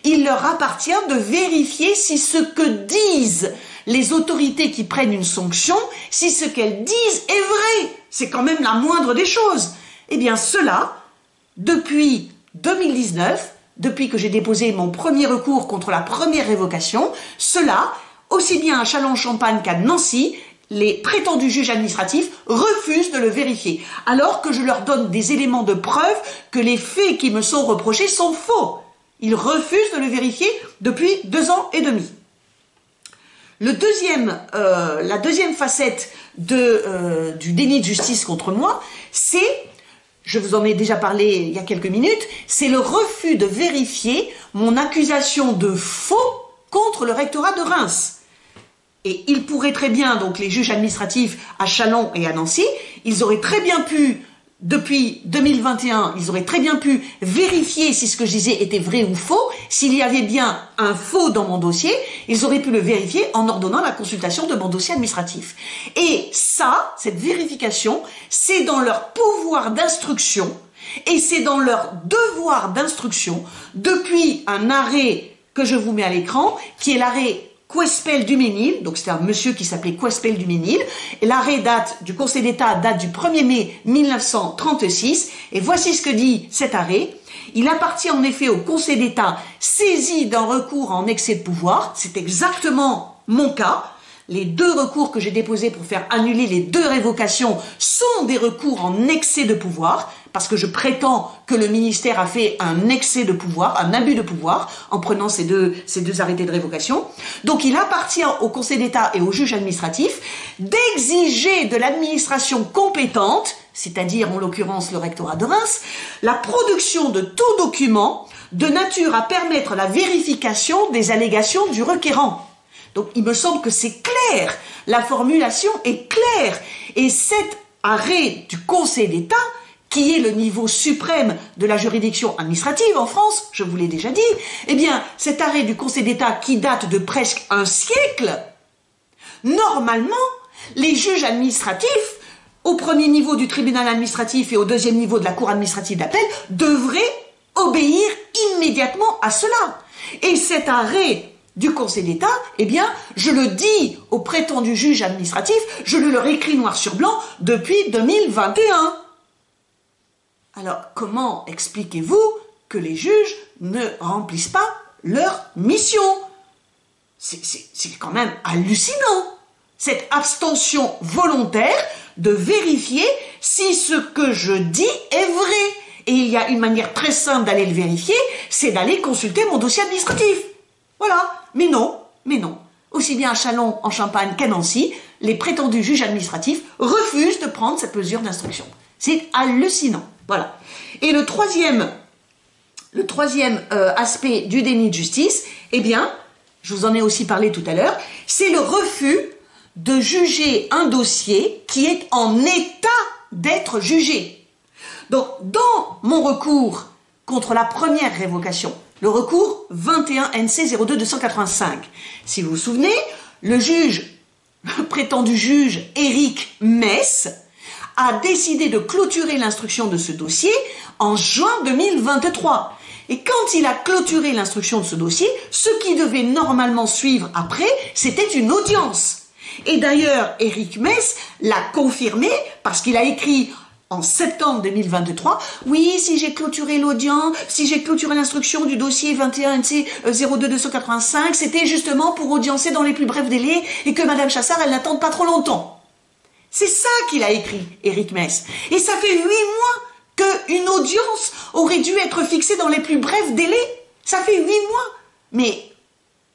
Il leur appartient de vérifier si ce que disent les autorités qui prennent une sanction, si ce qu'elles disent est vrai. C'est quand même la moindre des choses. Eh bien cela, depuis 2019, depuis que j'ai déposé mon premier recours contre la première révocation, cela, aussi bien à Châlons-en-Champagne qu'à Nancy, les prétendus juges administratifs refusent de le vérifier, alors que je leur donne des éléments de preuve que les faits qui me sont reprochés sont faux. Ils refusent de le vérifier depuis 2 ans et demi. La deuxième facette du déni de justice contre moi, c'est, je vous en ai déjà parlé il y a quelques minutes, c'est le refus de vérifier mon accusation de faux contre le rectorat de Reims. Et ils pourraient très bien, donc les juges administratifs à Châlons et à Nancy, ils auraient très bien pu, depuis 2021, ils auraient très bien pu vérifier si ce que je disais était vrai ou faux. S'il y avait bien un faux dans mon dossier, ils auraient pu le vérifier en ordonnant la consultation de mon dossier administratif. Et ça, cette vérification, c'est dans leur pouvoir d'instruction et c'est dans leur devoir d'instruction depuis un arrêt que je vous mets à l'écran, qui est l'arrêt Quespel du Ménil, donc c'était un monsieur qui s'appelait Quespel du Ménil, et l'arrêt du Conseil d'État date du 1er mai 1936, et voici ce que dit cet arrêt. Il appartient en effet au Conseil d'État saisi d'un recours en excès de pouvoir, c'est exactement mon cas. Les 2 recours que j'ai déposés pour faire annuler les 2 révocations sont des recours en excès de pouvoir, parce que je prétends que le ministère a fait un excès de pouvoir, un abus de pouvoir, en prenant ces deux arrêtés de révocation. Donc il appartient au Conseil d'État et aux juges administratifs d'exiger de l'administration compétente, c'est-à-dire en l'occurrence le rectorat de Reims, la production de tout document de nature à permettre la vérification des allégations du requérant. Donc il me semble que c'est clair, la formulation est claire. Et cet arrêt du Conseil d'État, qui est le niveau suprême de la juridiction administrative en France, je vous l'ai déjà dit, eh bien cet arrêt du Conseil d'État qui date de presque un siècle, normalement, les juges administratifs, au premier niveau du tribunal administratif et au deuxième niveau de la cour administrative d'appel, devraient obéir immédiatement à cela. Et cet arrêt du Conseil d'État, eh bien, je le dis aux prétendus juges administratifs, je le leur écris noir sur blanc depuis 2021. Alors, comment expliquez-vous que les juges ne remplissent pas leur mission? C'est quand même hallucinant, cette abstention volontaire de vérifier si ce que je dis est vrai. Et il y a une manière très simple d'aller le vérifier, c'est d'aller consulter mon dossier administratif. Voilà, mais non. Aussi bien à Châlons-en-Champagne qu'à Nancy, les prétendus juges administratifs refusent de prendre cette mesure d'instruction. C'est hallucinant. Voilà. Et le troisième aspect du déni de justice, eh bien, je vous en ai aussi parlé tout à l'heure, c'est le refus de juger un dossier qui est en état d'être jugé. Donc, dans mon recours contre la première révocation, le recours 21 NC 02-285, si vous vous souvenez, le prétendu juge Éric Mess a décidé de clôturer l'instruction de ce dossier en juin 2023. Et quand il a clôturé l'instruction de ce dossier, ce qui devait normalement suivre après, c'était une audience. Et d'ailleurs, Éric Mess l'a confirmé parce qu'il a écrit en septembre 2023, oui, si j'ai clôturé l'audience, si j'ai clôturé l'instruction du dossier 21 NC 02285, c'était justement pour audiencer dans les plus brefs délais et que Madame Chassard, elle n'attende pas trop longtemps. C'est ça qu'il a écrit, Éric Meiss. Et ça fait 8 mois qu'une audience aurait dû être fixée dans les plus brefs délais. Ça fait 8 mois. Mais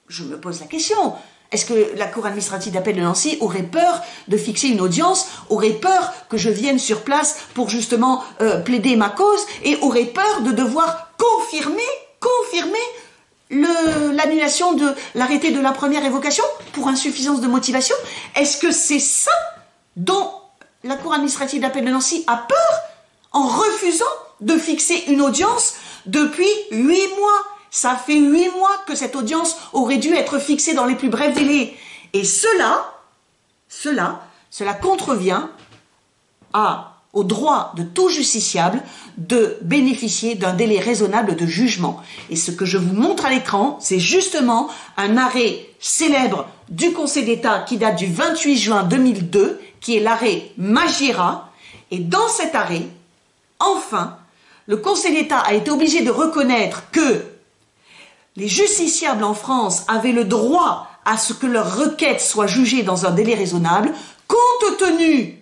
je me pose la question. Est-ce que la Cour administrative d'appel de Nancy aurait peur de fixer une audience, aurait peur que je vienne sur place pour justement plaider ma cause et aurait peur de devoir confirmer l'annulation de l'arrêté de la première évocation pour insuffisance de motivation? Est-ce que c'est ça dont la Cour administrative d'appel de Nancy a peur en refusant de fixer une audience depuis 8 mois? Ça fait 8 mois que cette audience aurait dû être fixée dans les plus brefs délais. Et cela contrevient au droit de tout justiciable de bénéficier d'un délai raisonnable de jugement. Et ce que je vous montre à l'écran, c'est justement un arrêt célèbre du Conseil d'État qui date du 28 juin 2002, qui est l'arrêt Magira. Et dans cet arrêt, enfin, le Conseil d'État a été obligé de reconnaître que les justiciables en France avaient le droit à ce que leur requête soit jugée dans un délai raisonnable, compte tenu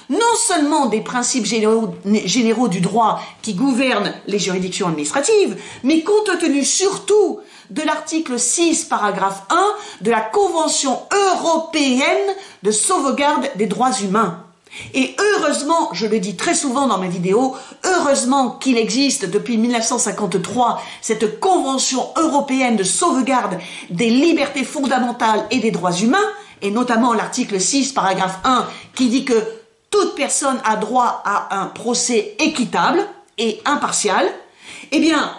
non seulement des principes généraux du droit qui gouvernent les juridictions administratives, mais compte tenu surtout de l'article 6, paragraphe 1 de la Convention européenne de sauvegarde des droits humains. Et heureusement, je le dis très souvent dans mes vidéos, heureusement qu'il existe depuis 1953 cette Convention européenne de sauvegarde des libertés fondamentales et des droits humains, et notamment l'article 6, paragraphe 1, qui dit que toute personne a droit à un procès équitable et impartial. Eh bien,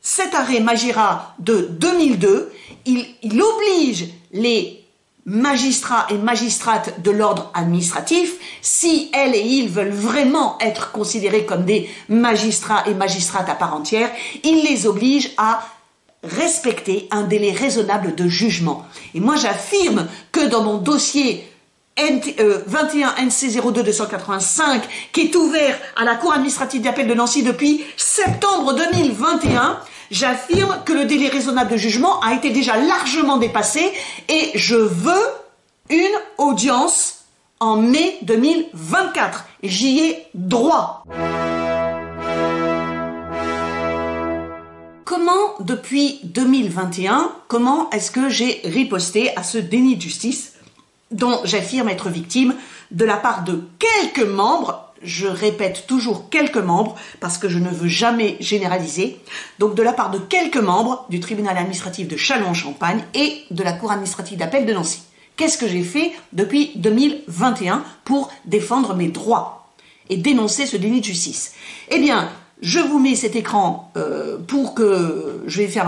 cet arrêt Magira de 2002, il oblige les magistrats et magistrates de l'ordre administratif, si elles et ils veulent vraiment être considérés comme des magistrats et magistrates à part entière, il les oblige à respecter un délai raisonnable de jugement. Et moi j'affirme que dans mon dossier 21 NC 02285 qui est ouvert à la Cour administrative d'appel de Nancy depuis septembre 2021, j'affirme que le délai raisonnable de jugement a été déjà largement dépassé et je veux une audience en mai 2024. J'y ai droit. Comment, depuis 2021, comment est-ce que j'ai riposté à ce déni de justice dont j'affirme être victime de la part de quelques membres? Je répète toujours quelques membres parce que je ne veux jamais généraliser. Donc de la part de quelques membres du tribunal administratif de Châlons-en-Champagne et de la cour administrative d'appel de Nancy. Qu'est-ce que j'ai fait depuis 2021 pour défendre mes droits et dénoncer ce déni de justice? Eh bien, je vous mets cet écran pour que je vais faire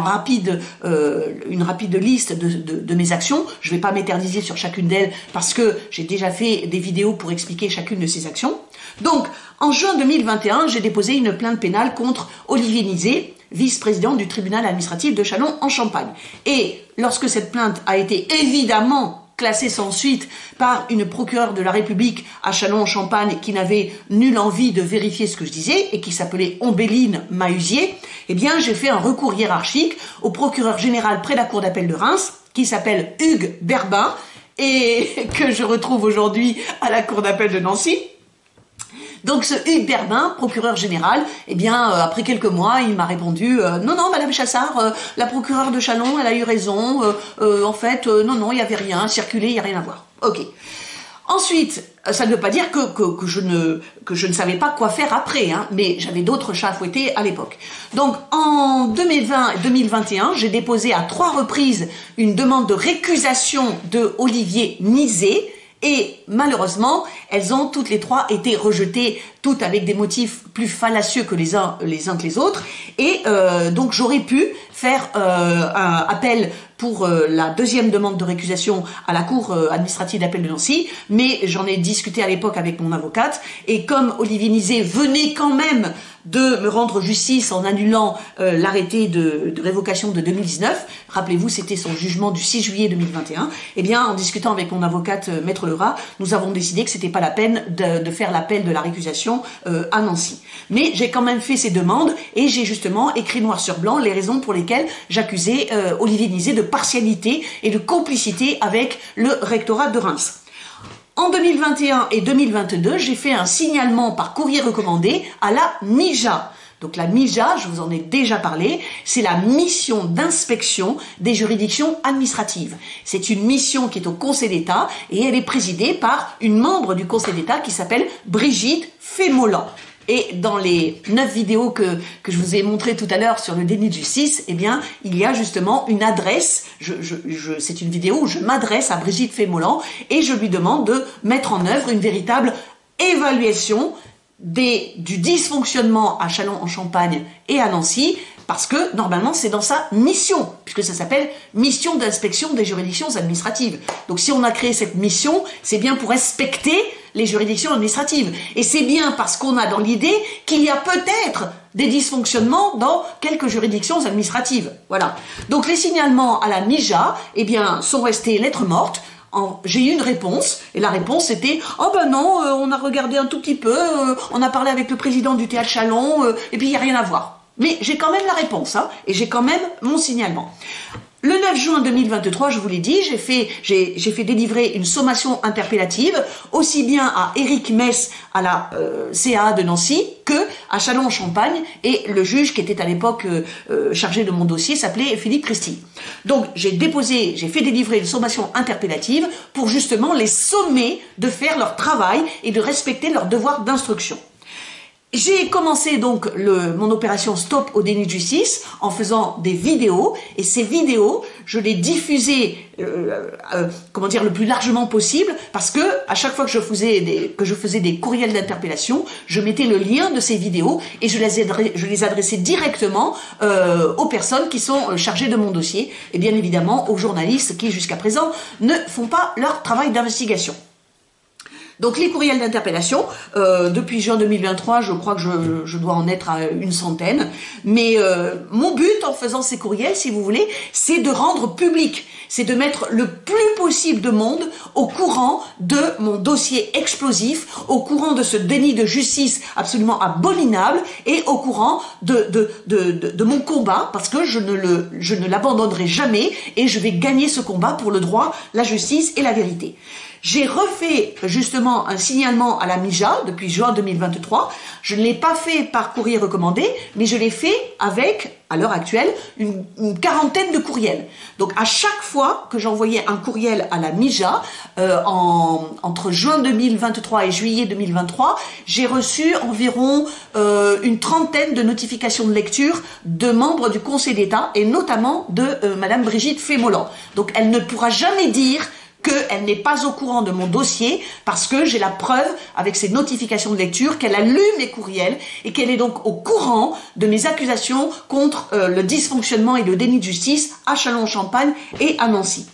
une rapide liste de mes actions. Je ne vais pas m'éterniser sur chacune d'elles parce que j'ai déjà fait des vidéos pour expliquer chacune de ces actions. Donc, en juin 2021, j'ai déposé une plainte pénale contre Olivier Nizet, vice-président du tribunal administratif de Châlons-en-Champagne. Et lorsque cette plainte a été évidemment classée sans suite par une procureure de la République à Châlons-en-Champagne qui n'avait nulle envie de vérifier ce que je disais et qui s'appelait Ombéline Mahusier, eh bien j'ai fait un recours hiérarchique au procureur général près la cour d'appel de Reims qui s'appelle Hugues Berbin et que je retrouve aujourd'hui à la cour d'appel de Nancy. Donc ce Hugues Berbin, procureur général, eh bien après quelques mois, il m'a répondu non, Madame Chassard, la procureure de Châlons, elle a eu raison. En fait, non, il n'y avait rien, circulé, il n'y a rien à voir. Ok. Ensuite, ça ne veut pas dire que je ne savais pas quoi faire après, hein, mais j'avais d'autres chats à fouetter à l'époque. Donc en 2020 et 2021, j'ai déposé à 3 reprises une demande de récusation de Olivier Nizet. Et malheureusement, elles ont toutes les 3 été rejetées toutes avec des motifs plus fallacieux que les uns que les autres. Et donc j'aurais pu faire un appel pour la deuxième demande de récusation à la Cour administrative d'appel de Nancy, mais j'en ai discuté à l'époque avec mon avocate, et comme Olivier Nizet venait quand même de me rendre justice en annulant l'arrêté de révocation de 2019, rappelez-vous, c'était son jugement du 6 juillet 2021, eh bien, en discutant avec mon avocate, Maître Lerat, nous avons décidé que c'était pas la peine de faire l'appel de la récusation à Nancy. Mais j'ai quand même fait ces demandes, et j'ai justement écrit noir sur blanc les raisons pour lesquelles j'accusais Olivier Nizet de partialité et de complicité avec le rectorat de Reims. En 2021 et 2022, j'ai fait un signalement par courrier recommandé à la MIJA. Donc la MIJA, je vous en ai déjà parlé, c'est la mission d'inspection des juridictions administratives. C'est une mission qui est au Conseil d'État et elle est présidée par une membre du Conseil d'État qui s'appelle Brigitte Fémolan. Et dans les 9 vidéos que je vous ai montrées tout à l'heure sur le déni de justice, eh bien, il y a justement une adresse. C'est une vidéo où je m'adresse à Brigitte Fémolan et je lui demande de mettre en œuvre une véritable évaluation du dysfonctionnement à Châlons-en-Champagne et à Nancy, parce que normalement c'est dans sa mission, puisque ça s'appelle mission d'inspection des juridictions administratives. Donc si on a créé cette mission, c'est bien pour inspecter les juridictions administratives. Et c'est bien parce qu'on a dans l'idée qu'il y a peut-être des dysfonctionnements dans quelques juridictions administratives. Voilà. Donc les signalements à la MIJA, eh bien, sont restés lettres mortes. J'ai eu une réponse, et la réponse c'était « Oh ben non, on a regardé un tout petit peu, on a parlé avec le président du théâtre Chalon, et puis il n'y a rien à voir. » Mais j'ai quand même la réponse, hein, et j'ai quand même mon signalement. Le 9 juin 2023, je vous l'ai dit, j'ai fait délivrer une sommation interpellative, aussi bien à Éric Mess, à la CA de Nancy, que à Châlons-en-Champagne, et le juge qui était à l'époque chargé de mon dossier s'appelait Philippe Christy. Donc j'ai fait délivrer une sommation interpellative pour justement les sommer de faire leur travail et de respecter leur devoir d'instruction. J'ai commencé donc mon opération Stop au déni de justice en faisant des vidéos, et ces vidéos, je les diffusais le plus largement possible, parce que à chaque fois que je faisais des courriels d'interpellation, je mettais le lien de ces vidéos et je les adressais directement aux personnes qui sont chargées de mon dossier, et bien évidemment aux journalistes qui jusqu'à présent ne font pas leur travail d'investigation. Donc les courriels d'interpellation, depuis juin 2023, je crois que je dois en être à une centaine. Mais mon but en faisant ces courriels, si vous voulez, c'est de rendre public, c'est de mettre le plus possible de monde au courant de mon dossier explosif, au courant de ce déni de justice absolument abominable, et au courant de mon combat, parce que je ne l'abandonnerai jamais, et je vais gagner ce combat pour le droit, la justice et la vérité. J'ai refait justement un signalement à la MIJA depuis juin 2023. Je ne l'ai pas fait par courrier recommandé, mais je l'ai fait avec, à l'heure actuelle, une quarantaine de courriels. Donc à chaque fois que j'envoyais un courriel à la MIJA, entre juin 2023 et juillet 2023, j'ai reçu environ une trentaine de notifications de lecture de membres du Conseil d'État, et notamment de Madame Brigitte Fémolan. Donc elle ne pourra jamais dire qu'elle n'est pas au courant de mon dossier, parce que j'ai la preuve, avec ces notifications de lecture, qu'elle a lu mes courriels et qu'elle est donc au courant de mes accusations contre le dysfonctionnement et le déni de justice à Châlons-en-Champagne et à Nancy.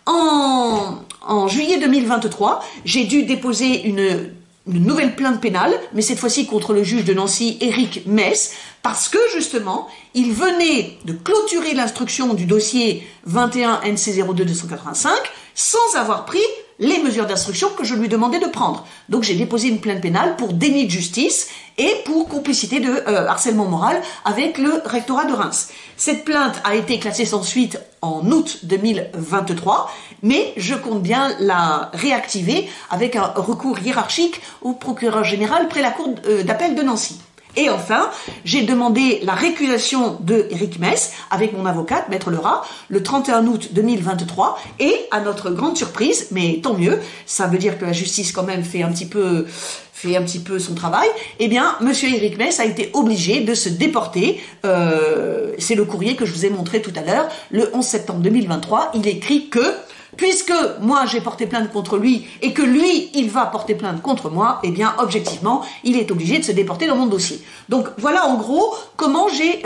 En juillet 2023, j'ai dû déposer une nouvelle plainte pénale, mais cette fois-ci contre le juge de Nancy, Éric Mess, parce que justement, il venait de clôturer l'instruction du dossier 21 NC 02-285 sans avoir pris les mesures d'instruction que je lui demandais de prendre. Donc j'ai déposé une plainte pénale pour déni de justice et pour complicité de harcèlement moral avec le rectorat de Reims. Cette plainte a été classée sans suite en août 2023, mais je compte bien la réactiver avec un recours hiérarchique au procureur général près la cour d'appel de Nancy. Et enfin, j'ai demandé la récusation de Éric Mess avec mon avocate, Maître Lerat, le 31 août 2023, et à notre grande surprise, mais tant mieux, ça veut dire que la justice quand même fait un petit peu son travail, eh bien, monsieur Éric Mess a été obligé de se déporter. C'est le courrier que je vous ai montré tout à l'heure, le 11 septembre 2023, il écrit que Puisque moi j'ai porté plainte contre lui et que lui il va porter plainte contre moi, eh bien objectivement il est obligé de se déporter dans mon dossier. Donc voilà en gros comment j'ai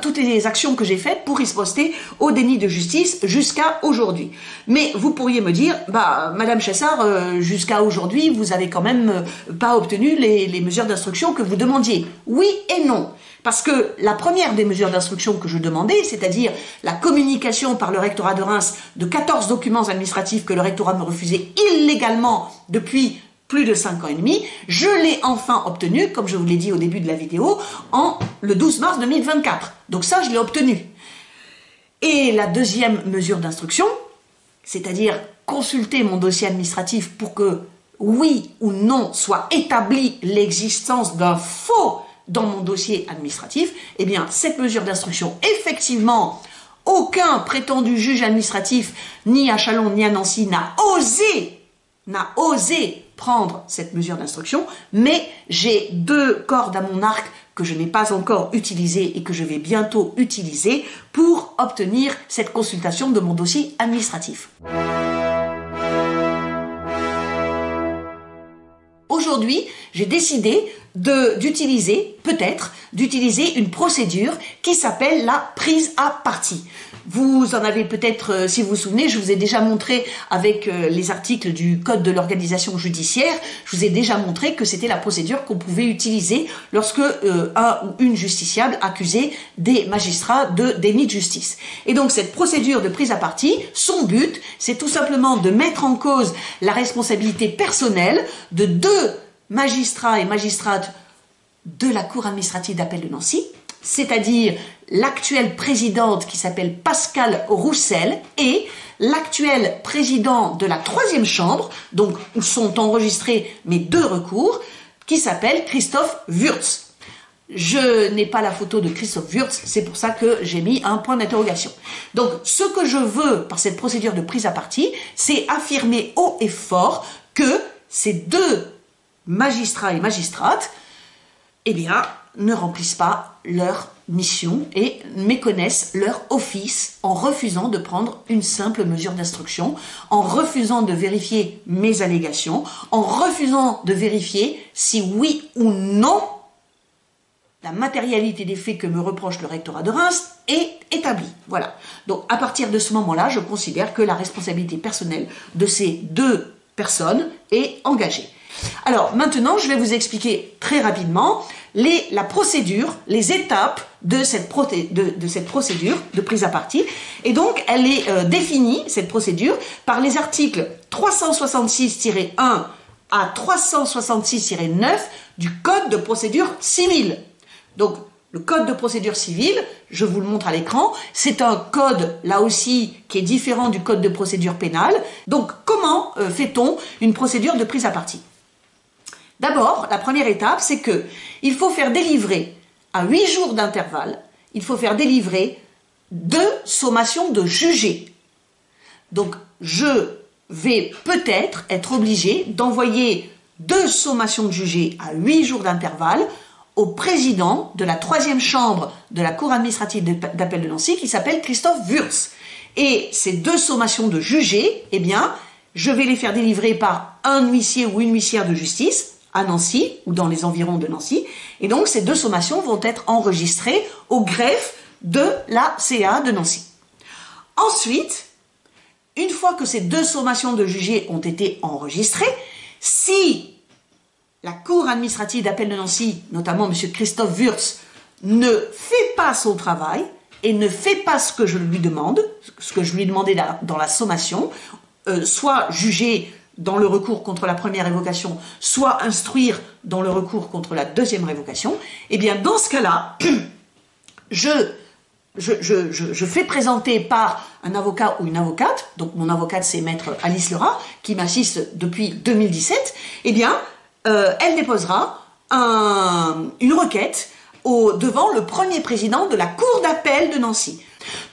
toutes les actions que j'ai faites pour riposter au déni de justice jusqu'à aujourd'hui. Mais vous pourriez me dire, bah Madame Chassard, jusqu'à aujourd'hui vous avez quand même pas obtenu les mesures d'instruction que vous demandiez. Oui et non. Parce que la première des mesures d'instruction que je demandais, c'est-à-dire la communication par le rectorat de Reims de 14 documents administratifs que le rectorat me refusait illégalement depuis plus de 5 ans et demi, je l'ai enfin obtenu, comme je vous l'ai dit au début de la vidéo, le 12 mars 2024. Donc ça, je l'ai obtenu. Et la deuxième mesure d'instruction, c'est-à-dire consulter mon dossier administratif pour que, oui ou non, soit établie l'existence d'un faux dans mon dossier administratif, eh bien, cette mesure d'instruction, effectivement, aucun prétendu juge administratif, ni à Châlons, ni à Nancy, n'a osé prendre cette mesure d'instruction, mais j'ai 2 cordes à mon arc que je n'ai pas encore utilisées et que je vais bientôt utiliser pour obtenir cette consultation de mon dossier administratif. Aujourd'hui, j'ai décidé d'utiliser une procédure qui s'appelle la prise à partie. Vous en avez peut-être, si vous vous souvenez, je vous ai déjà montré avec les articles du Code de l'organisation judiciaire, je vous ai déjà montré que c'était la procédure qu'on pouvait utiliser lorsque un ou une justiciable accusait des magistrats de déni de justice. Et donc cette procédure de prise à partie, son but, c'est tout simplement de mettre en cause la responsabilité personnelle de 2 magistrats et magistrates de la Cour administrative d'appel de Nancy, c'est-à-dire l'actuelle présidente qui s'appelle Pascale Roussel et l'actuel président de la 3e chambre, donc où sont enregistrés mes 2 recours, qui s'appelle Christophe Wurtz. Je n'ai pas la photo de Christophe Wurtz, c'est pour ça que j'ai mis un point d'interrogation. Donc ce que je veux par cette procédure de prise à partie, c'est affirmer haut et fort que ces 2 magistrats et magistrates, eh bien, ne remplissent pas leur mission et méconnaissent leur office en refusant de prendre une simple mesure d'instruction, en refusant de vérifier mes allégations, en refusant de vérifier si oui ou non la matérialité des faits que me reproche le rectorat de Reims est établie. Voilà. Donc, à partir de ce moment-là, je considère que la responsabilité personnelle de ces 2 personnes est engagée. Alors maintenant, je vais vous expliquer très rapidement la procédure, les étapes de cette procédure de prise à partie. Et donc, elle est définie, cette procédure, par les articles 366-1 à 366-9 du Code de procédure civile. Donc, le Code de procédure civile, je vous le montre à l'écran, c'est un code, là aussi, qui est différent du Code de procédure pénale. Donc, comment fait-on une procédure de prise à partie ? D'abord, la première étape, c'est que il faut faire délivrer, à 8 jours d'intervalle, il faut faire délivrer 2 sommations de jugés. Donc, je vais peut-être être obligé d'envoyer 2 sommations de jugés à 8 jours d'intervalle au président de la 3e chambre de la Cour administrative d'appel de Nancy qui s'appelle Christophe Wurtz. Et ces 2 sommations de jugés, eh bien, je vais les faire délivrer par un huissier ou une huissière de justice à Nancy ou dans les environs de Nancy. Et donc, ces 2 sommations vont être enregistrées au greffe de la CA de Nancy. Ensuite, une fois que ces 2 sommations de jugés ont été enregistrées, si la Cour administrative d'appel de Nancy, notamment M. Christophe Wurtz, ne fait pas son travail et ne fait pas ce que je lui demande, ce que je lui ai demandé dans la sommation, soit juger dans le recours contre la première révocation, soit instruire dans le recours contre la 2e révocation, eh bien dans ce cas-là, je fais présenter par un avocat ou une avocate, donc mon avocate c'est maître Alice Lerat, qui m'assiste depuis 2017, eh bien elle déposera une requête devant le premier président de la Cour d'appel de Nancy.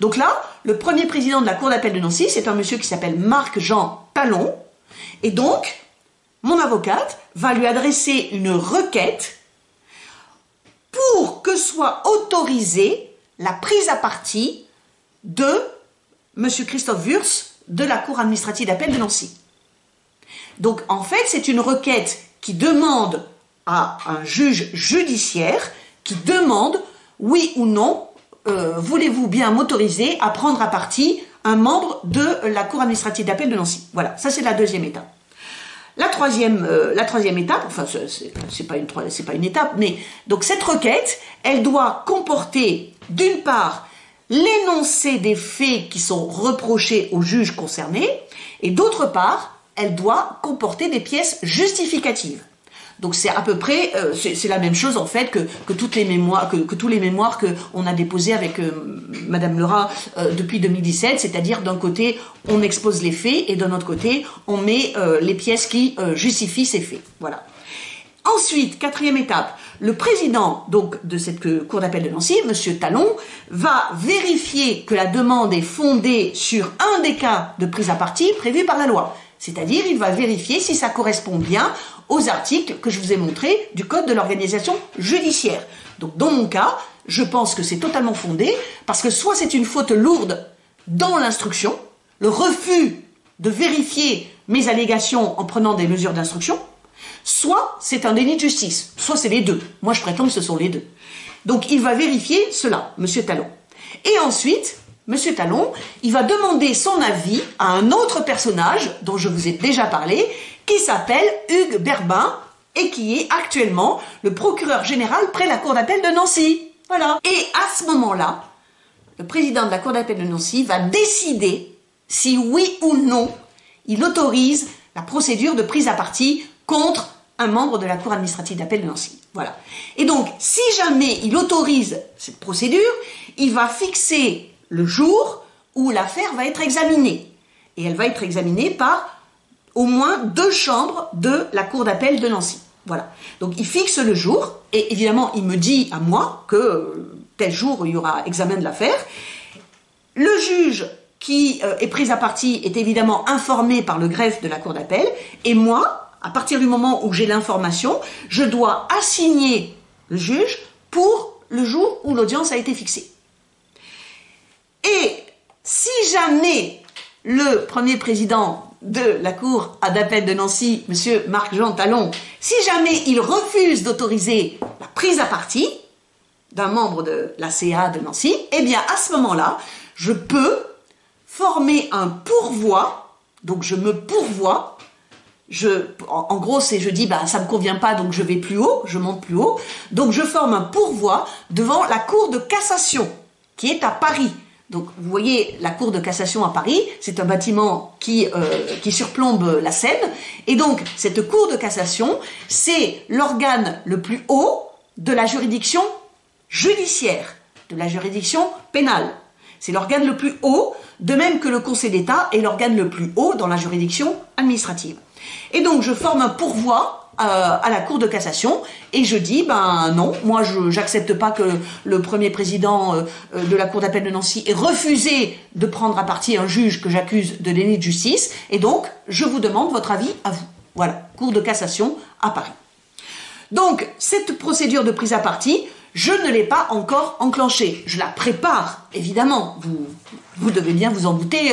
Donc là, le premier président de la Cour d'appel de Nancy, c'est un monsieur qui s'appelle Marc-Jean Talon, et donc, mon avocate va lui adresser une requête pour que soit autorisée la prise à partie de M. Christophe Wurtz de la Cour administrative d'appel de Nancy. Donc en fait, c'est une requête qui demande à un juge judiciaire, qui demande, oui ou non, voulez-vous bien m'autoriser à prendre à partie un membre de la Cour administrative d'appel de Nancy. Voilà, ça c'est la deuxième étape. La troisième étape, enfin c'est pas une étape, mais donc cette requête, elle doit comporter d'une part l'énoncé des faits qui sont reprochés au juge concerné, et d'autre part, elle doit comporter des pièces justificatives. Donc c'est à peu près, c'est la même chose en fait que toutes les mémoires, que tous les mémoires qu'on a déposés avec Madame Lerat depuis 2017, c'est-à-dire d'un côté on expose les faits et d'un autre côté on met les pièces qui justifient ces faits. Voilà. Ensuite, quatrième étape, le président donc de cette cour d'appel de Nancy, Monsieur Talon, va vérifier que la demande est fondée sur un des cas de prise à partie prévus par la loi. C'est-à-dire, il va vérifier si ça correspond bien aux articles que je vous ai montrés du Code de l'organisation judiciaire. Donc, dans mon cas, je pense que c'est totalement fondé, parce que soit c'est une faute lourde dans l'instruction, le refus de vérifier mes allégations en prenant des mesures d'instruction, soit c'est un déni de justice, soit c'est les deux. Moi, je prétends que ce sont les deux. Donc, il va vérifier cela, Monsieur Talon. Et ensuite, Monsieur Talon, il va demander son avis à un autre personnage dont je vous ai déjà parlé, qui s'appelle Hugues Berbin et qui est actuellement le procureur général près la Cour d'appel de Nancy. Voilà. Et à ce moment-là, le président de la Cour d'appel de Nancy va décider si oui ou non il autorise la procédure de prise à partie contre un membre de la Cour administrative d'appel de Nancy. Voilà. Et donc, si jamais il autorise cette procédure, il va fixer le jour où l'affaire va être examinée. Et elle va être examinée par au moins 2 chambres de la Cour d'appel de Nancy. Voilà. Donc il fixe le jour, et évidemment il me dit à moi que tel jour il y aura examen de l'affaire. Le juge qui est pris à partie est évidemment informé par le greffe de la Cour d'appel, et moi, à partir du moment où j'ai l'information, je dois assigner le juge pour le jour où l'audience a été fixée. Et si jamais le premier président de la Cour d'appel de Nancy, M. Marc-Jean Talon, si jamais il refuse d'autoriser la prise à partie d'un membre de la CA de Nancy, eh bien à ce moment-là, je peux former un pourvoi, donc je me pourvois, en gros c'est je dis bah ça me convient pas donc je vais plus haut, je monte plus haut, donc je forme un pourvoi devant la Cour de cassation qui est à Paris. Donc, vous voyez, la Cour de cassation à Paris, c'est un bâtiment qui surplombe la Seine. Et donc, cette Cour de cassation, c'est l'organe le plus haut de la juridiction judiciaire, de la juridiction pénale. C'est l'organe le plus haut, de même que le Conseil d'État est l'organe le plus haut dans la juridiction administrative. Et donc, je forme un pourvoi à la Cour de cassation et je dis ben non, moi j'accepte pas que le premier président de la Cour d'appel de Nancy ait refusé de prendre à partie un juge que j'accuse de déni de justice et donc je vous demande votre avis à vous. Voilà, Cour de cassation à Paris. Donc cette procédure de prise à partie, je ne l'ai pas encore enclenchée. Je la prépare, évidemment. Vous devez bien vous en douter.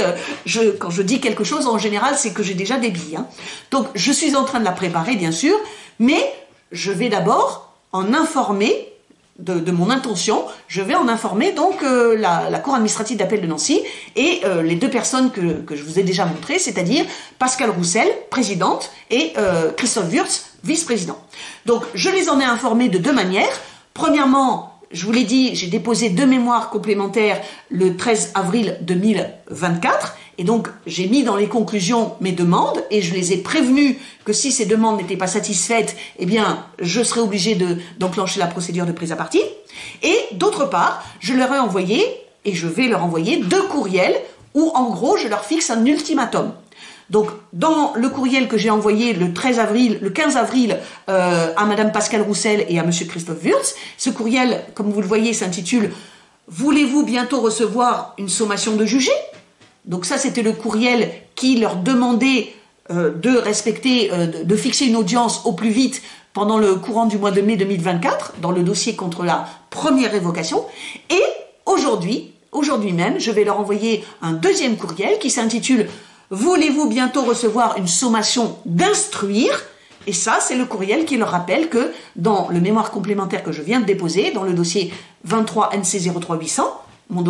Quand je dis quelque chose, en général, c'est que j'ai déjà des billes. Hein. Donc, je suis en train de la préparer, bien sûr, mais je vais d'abord en informer de mon intention. Je vais en informer donc la Cour administrative d'appel de Nancy et les 2 personnes que je vous ai déjà montrées, c'est-à-dire Pascal Roussel, présidente, et Christophe Wurtz, vice-président. Donc, je les en ai informés de 2 manières. Premièrement, je vous l'ai dit, j'ai déposé 2 mémoires complémentaires le 13 avril 2024 et donc j'ai mis dans les conclusions mes demandes et je les ai prévenus que si ces demandes n'étaient pas satisfaites, eh bien je serais obligé d'enclencher la procédure de prise à partie. Et d'autre part, je leur ai envoyé, et je vais leur envoyer 2 courriels où en gros je leur fixe un ultimatum. Donc, dans le courriel que j'ai envoyé le 15 avril à Madame Pascal Roussel et à Monsieur Christophe Wurtz, ce courriel, comme vous le voyez, s'intitule « Voulez-vous bientôt recevoir une sommation de jugé ?» Donc ça, c'était le courriel qui leur demandait de respecter, de fixer une audience au plus vite pendant le courant du mois de mai 2024, dans le dossier contre la première révocation. Et aujourd'hui, aujourd'hui même, je vais leur envoyer un deuxième courriel qui s'intitule « Voulez-vous bientôt recevoir une sommation d'instruire ?» Et ça, c'est le courriel qui leur rappelle que dans le mémoire complémentaire que je viens de déposer, dans le dossier 23 NC 03800, mon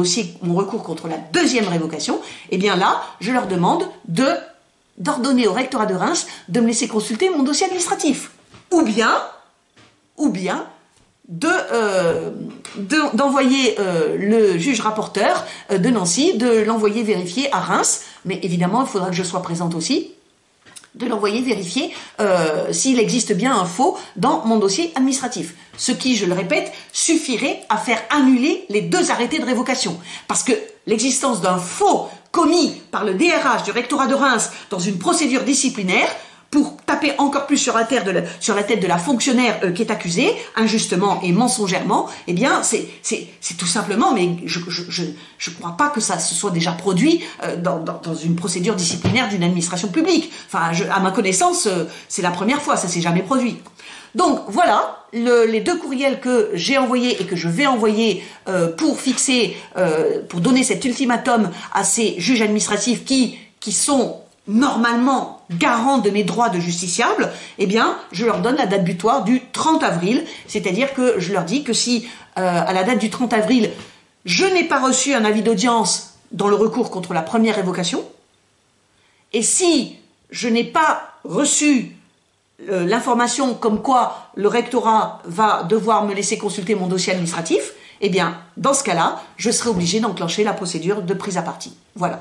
recours contre la deuxième révocation, eh bien là, je leur demande d'ordonner au rectorat de Reims de me laisser consulter mon dossier administratif. Ou bien d'envoyer le juge rapporteur de Nancy, de l'envoyer vérifier à Reims, mais évidemment, il faudra que je sois présente aussi, de l'envoyer vérifier s'il existe bien un faux dans mon dossier administratif. Ce qui, je le répète, suffirait à faire annuler les 2 arrêtés de révocation. Parce que l'existence d'un faux commis par le DRH du rectorat de Reims dans une procédure disciplinaire pour taper encore plus sur la tête de la fonctionnaire qui est accusée, injustement et mensongèrement, eh bien, c'est tout simplement, mais je crois pas que ça se soit déjà produit dans une procédure disciplinaire d'une administration publique. Enfin, à ma connaissance, c'est la première fois, ça s'est jamais produit. Donc, voilà, les 2 courriels que j'ai envoyés et que je vais envoyer pour donner cet ultimatum à ces juges administratifs qui sont normalement garants de mes droits de justiciable, eh bien, je leur donne la date butoir du 30 avril, c'est-à-dire que je leur dis que si, à la date du 30 avril, je n'ai pas reçu un avis d'audience dans le recours contre la première révocation, et si je n'ai pas reçu l'information comme quoi le rectorat va devoir me laisser consulter mon dossier administratif, eh bien, dans ce cas-là, je serai obligé d'enclencher la procédure de prise à partie. Voilà.